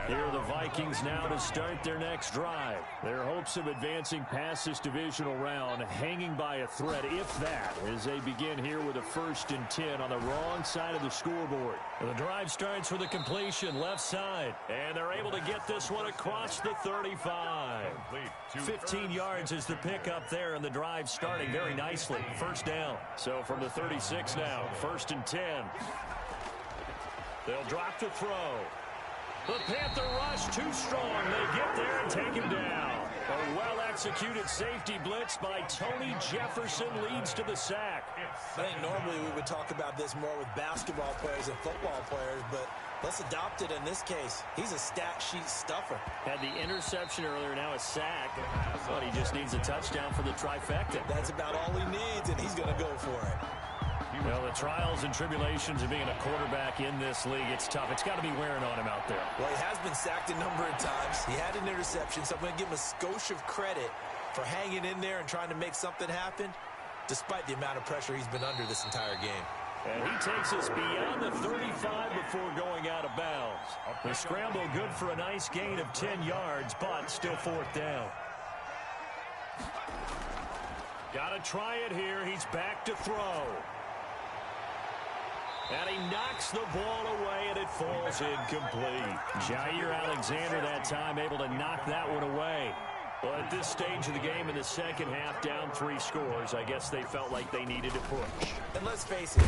S3: Here are the Vikings now to start their next drive. Their hopes of advancing past this divisional round hanging by a thread, if that, as they begin here with a 1st and 10 on the wrong side of the scoreboard. The drive starts with a completion left side, and they're able to get this one across the 35. 15 yards is the pickup there, and the drive starting very nicely. First down. So from the 36 now, 1st and 10. They'll drop to throw. The Panther rush too strong. They get there and take him down. A well-executed safety blitz by Tony Jefferson leads to the sack.
S4: I think normally we would talk about this more with basketball players and football players, but let's adopt it in this case. He's a stat sheet stuffer.
S3: Had the interception earlier, now a sack. But he just needs a touchdown for the trifecta.
S4: That's about all he needs, and he's going to go for it.
S3: Well, the trials and tribulations of being a quarterback in this league, it's tough. It's got to be wearing on him out there.
S4: Well, he has been sacked a number of times. He had an interception, so I'm going to give him a skosh of credit for hanging in there and trying to make something happen, despite the amount of pressure he's been under this entire game.
S3: And he takes us beyond the 35 before going out of bounds. The scramble good for a nice gain of 10 yards, but still 4th down. Got to try it here. He's back to throw. And he knocks the ball away, and it falls incomplete. Jair Alexander that time able to knock that one away. Well, at this stage of the game in the second half, down 3 scores, I guess they felt like they needed to push.
S4: And let's face it,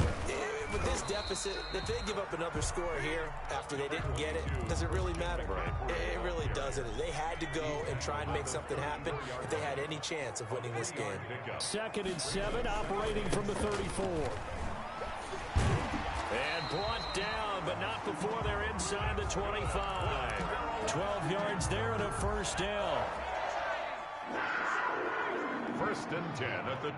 S4: with this deficit, if they give up another score here after they didn't get it, does it really matter? It really doesn't. They had to go and try and make something happen if they had any chance of winning this game.
S3: 2nd and 7, operating from the 34. And brought down, but not before they're inside the 25. 12 yards there and a first down.
S2: 1st and 10 at the